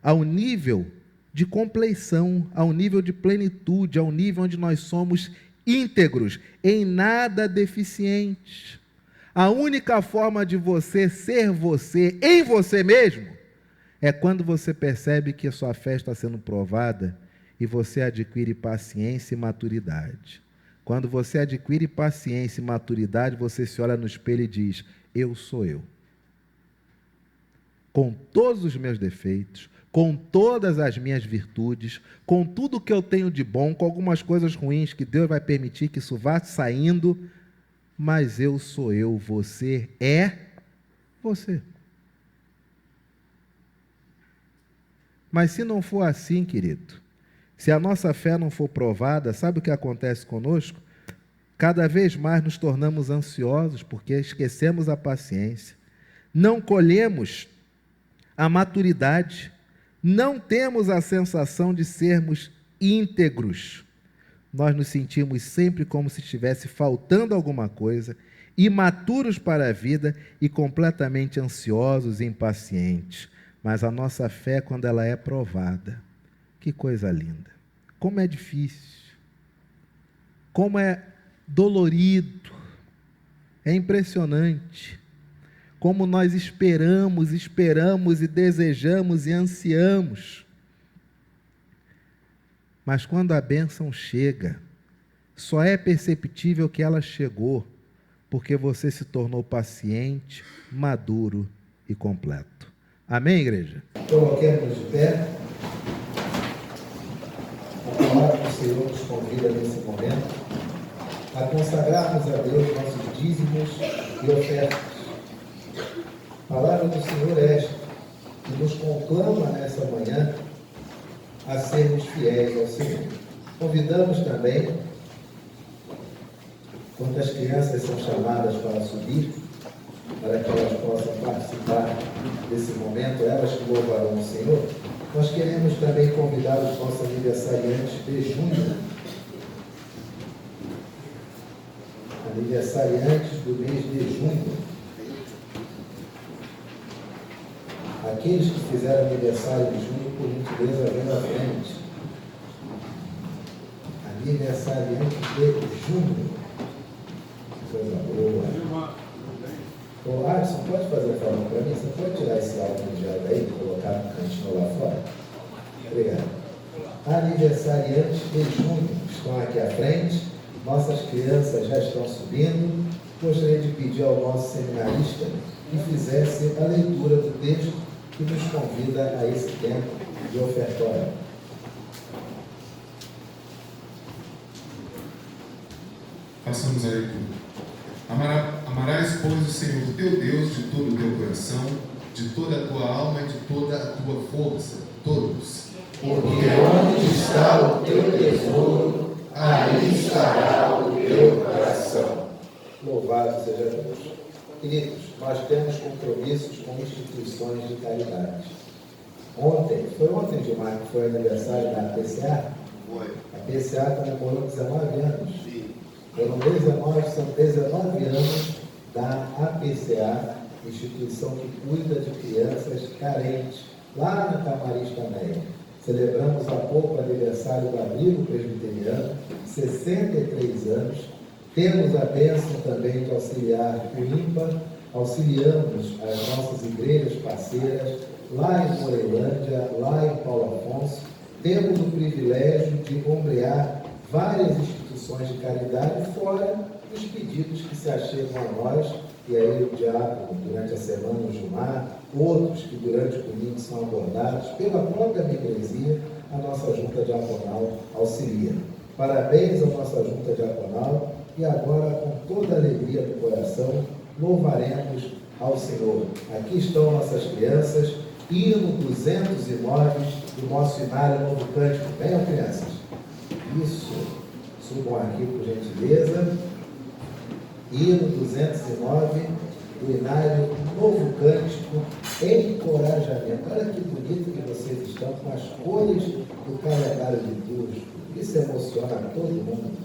ao nível de compleição, ao nível de plenitude, ao nível onde nós somos íntegros, em nada deficientes. A única forma de você ser você, em você mesmo, é quando você percebe que a sua fé está sendo provada e você adquire paciência e maturidade. Quando você adquire paciência e maturidade, você se olha no espelho e diz: eu sou eu. Com todos os meus defeitos, com todas as minhas virtudes, com tudo que eu tenho de bom, com algumas coisas ruins que Deus vai permitir que isso vá saindo, mas eu sou eu, você é você. Mas se não for assim, querido, se a nossa fé não for provada, sabe o que acontece conosco? Cada vez mais nos tornamos ansiosos porque esquecemos a paciência, não colhemos a maturidade, não temos a sensação de sermos íntegros. Nós nos sentimos sempre como se estivesse faltando alguma coisa, imaturos para a vida e completamente ansiosos e impacientes. Mas a nossa fé, quando ela é provada, que coisa linda! Como é difícil, como é dolorido, é impressionante, como nós esperamos e desejamos e ansiamos. Mas quando a bênção chega, só é perceptível que ela chegou, porque você se tornou paciente, maduro e completo. Amém, igreja? Coloquemos de pé. A palavra do Senhor nos convida nesse momento a consagrarmos a Deus nossos dízimos e ofertas. A palavra do Senhor é esta, que nos conclama nessa manhã a sermos fiéis ao Senhor. Convidamos também, quando as crianças são chamadas para subir, para que elas possam participar desse momento, elas que louvarão o Senhor, nós queremos também convidar os nossos aniversariantes de junho, aniversariantes do mês de junho, aqueles que fizeram aniversário de junho, por gentileza, vem à frente. Aniversariantes de junho, coisa boa. Ô, Alisson, pode fazer a favor para mim? Você pode tirar esse álbum de água aí e colocar no cantinho lá fora? Obrigado. Aniversariantes de junho estão aqui à frente. Nossas crianças já estão subindo. Gostaria de pedir ao nosso seminarista que fizesse a leitura do texto que nos convida a esse tempo de ofertório. Façamos a leitura. Amarás, pois, o Senhor teu Deus de todo o teu coração, de toda a tua alma e de toda a tua força, todos. Porque onde está o teu tesouro, aí estará o teu coração. Louvado seja Deus. Queridos, nós temos compromissos com instituições de caridade. Foi ontem, Gilmar, que foi aniversário da PCA? Foi. A PCA comemorou 19 anos. Sim. São 19 anos da APCA, instituição que cuida de crianças carentes, lá na Camarista Meia. Celebramos há pouco o aniversário do Abrigo Presbiteriano, 63 anos. Temos a bênção também de auxiliar o IMPA, auxiliamos as nossas igrejas parceiras, lá em Moreilândia, lá em Paulo Afonso. Temos o privilégio de ombrear várias instituições de caridade, fora os pedidos que se achegam a nós, e aí o diácono, durante a semana, o Gilmar, outros que durante o domingo são abordados pela própria membresia, a nossa junta diaconal auxilia. Parabéns à nossa junta diaconal, e agora, com toda a alegria do coração, louvaremos ao Senhor. Aqui estão nossas crianças, hino 209 do nosso Inário Novo Cântico. Venham, crianças. Isso. Subam aqui, por gentileza. Hino 209 do Inário Novo Cântico, encorajamento. Olha que bonito que vocês estão com as cores do calendário litúrgico. Isso emociona todo mundo.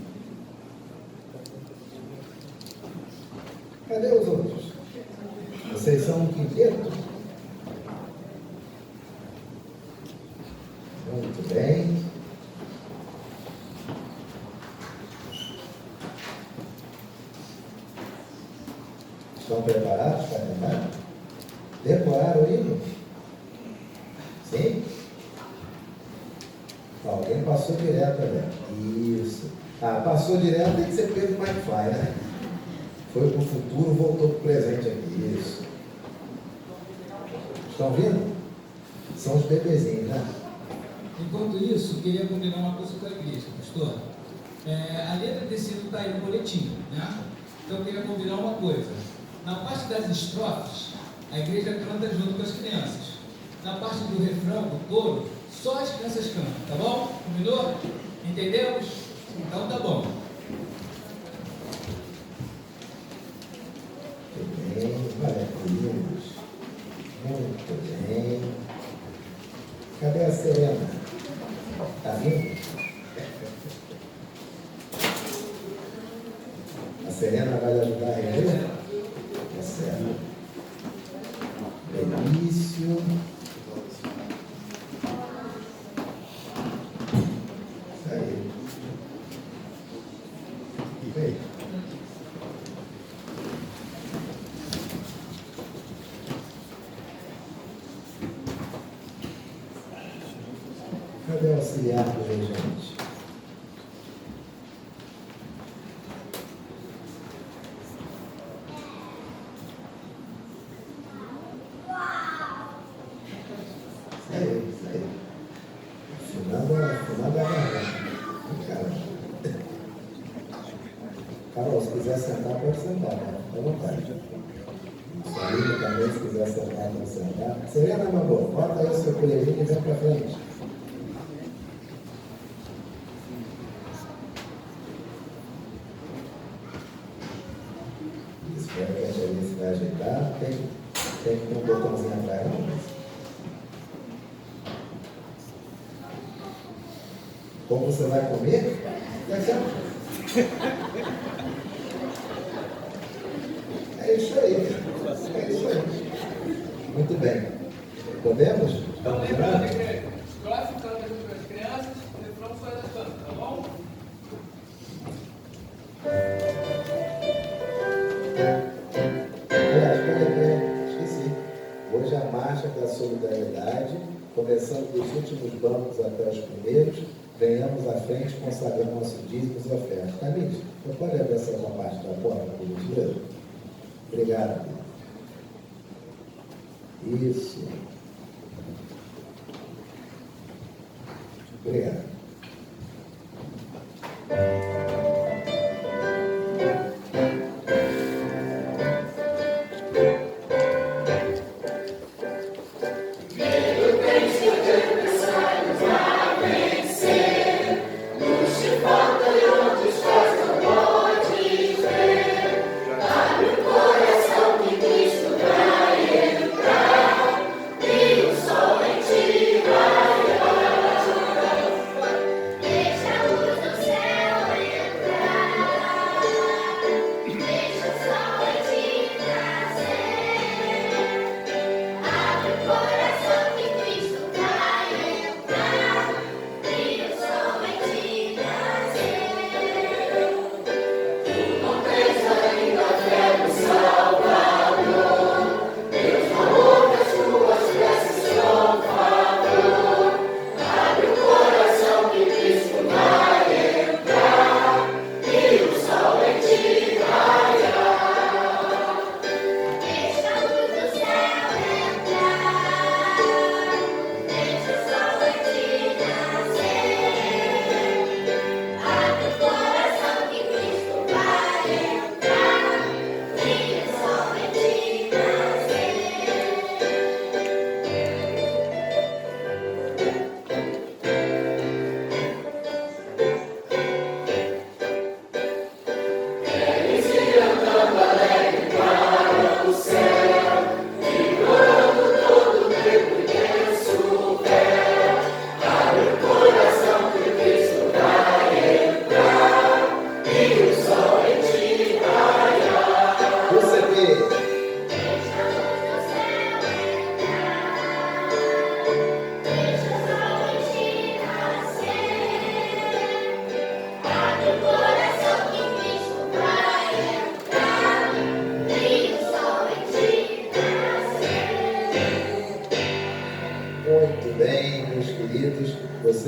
Cadê os outros? Vocês são um quinteto? Muito bem. Estão preparados para cantar? Decoraram o hino? Sim? Alguém passou direto ali. Isso. Ah, passou direto, tem que ser Pedro McFly, né? Foi para o futuro, voltou para o presente aqui. Isso. Estão vendo? São os bebezinhos, né? Enquanto isso, eu queria combinar uma coisa com a igreja, pastor. A letra desse hino está aí no boletim, né? Então eu queria combinar uma coisa. Na parte das estrofes, a igreja canta junto com as crianças. Na parte do refrão, do coro, só as crianças cantam, tá bom? Combinou? Entendemos? Então tá bom. Muito bem, maravilhoso. Muito bem. Cadê a Serena? Está vindo? A Serena vai ajudar a igreja? Tá certo. Benício. Isso aí. Vem. Cadê o auxiliar do regente? Isso aí. Afinando a garganta. Carol, se quiser sentar, pode sentar, né? Fica à vontade. Saída também, se quiser sentar, pode sentar. Serena, meu amor, bota aí o seu colherinho e vem pra frente. Espero que a Janice vai ajeitar. Tem que ter um botãozinho atrás, não? Como você vai comer? É isso aí. É isso aí. Muito bem. Podemos? Então, lembrando, igreja, estrofe canta junto com as crianças, o refrão só elas cantam, tá bom? Peraí, esqueci. Hoje a marcha da solidariedade, começando dos últimos bancos até os primeiros, venhamos à frente consagrando nossos dízimos e ofertas. Camille, você pode abrir essa parte da porta, por gentileza? Obrigado. Isso. Obrigado. Deixa a luz do céu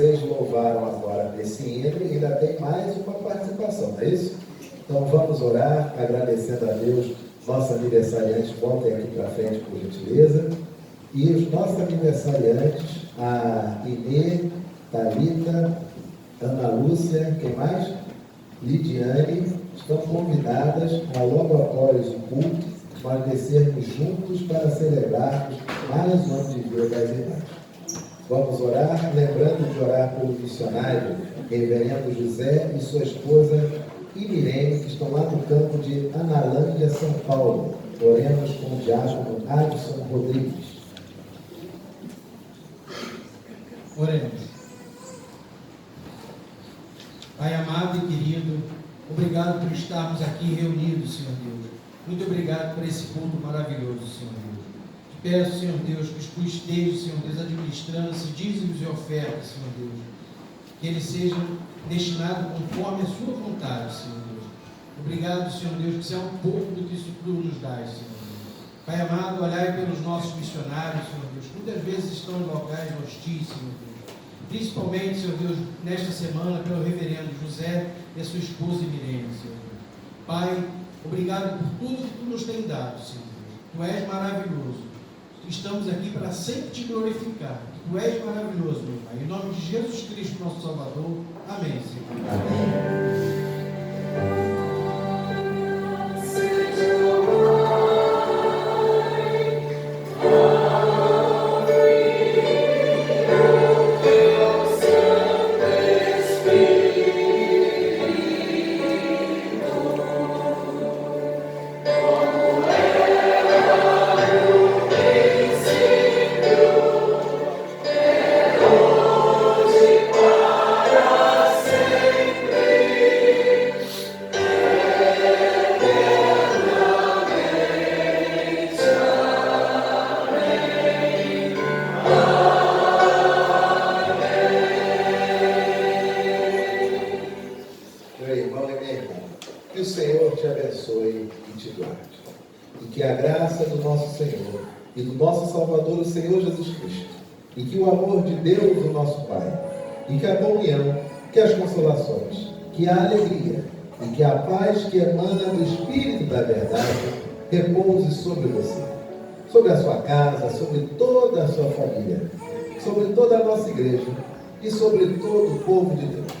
Vocês louvaram agora esse hino e ainda tem mais uma participação, não é isso? Então vamos orar, agradecendo a Deus. Nossos aniversariantes, voltem aqui para frente, por gentileza. E os nossos aniversariantes, a Inê, Thalita, Ana Lúcia, quem mais? Lidiane, estão convidadas a logo após o culto nós descermos juntos para celebrarmos mais um ano de vida das irmãs. Vamos orar, lembrando de orar pelo missionário Reverendo José e sua esposa Imirene, que estão lá no campo de Analândia, São Paulo. Oremos com o diácono Adson Rodrigues. Oremos. Pai amado e querido, obrigado por estarmos aqui reunidos, Senhor Deus. Muito obrigado por esse culto maravilhoso, Senhor Deus. Te peço, Senhor Deus, que tu estejas, Senhor Deus, administrando esses dízimos e ofertas, Senhor Deus. Que eles sejam destinados conforme a sua vontade, Senhor Deus. Obrigado, Senhor Deus, que isso é um pouco do que tu nos dás, Senhor Deus. Pai amado, olhai pelos nossos missionários, Senhor Deus. Muitas vezes estão em locais hostis, Senhor Deus. Principalmente, Senhor Deus, nesta semana, pelo reverendo José e a sua esposa Imirene, Senhor Deus. Pai, obrigado por tudo que tu nos tem dado, Senhor Deus. Tu és maravilhoso. Estamos aqui para sempre te glorificar. Tu és maravilhoso, meu Pai. Em nome de Jesus Cristo, nosso Salvador. Amém, Senhor. Amém. E do nosso Salvador, o Senhor Jesus Cristo, e que o amor de Deus, o nosso Pai, e que a comunhão, que as consolações, que a alegria, e que a paz que emana do Espírito da verdade, repouse sobre você, sobre a sua casa, sobre toda a sua família, sobre toda a nossa igreja, e sobre todo o povo de Deus,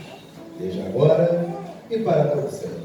desde agora e para todo sempre.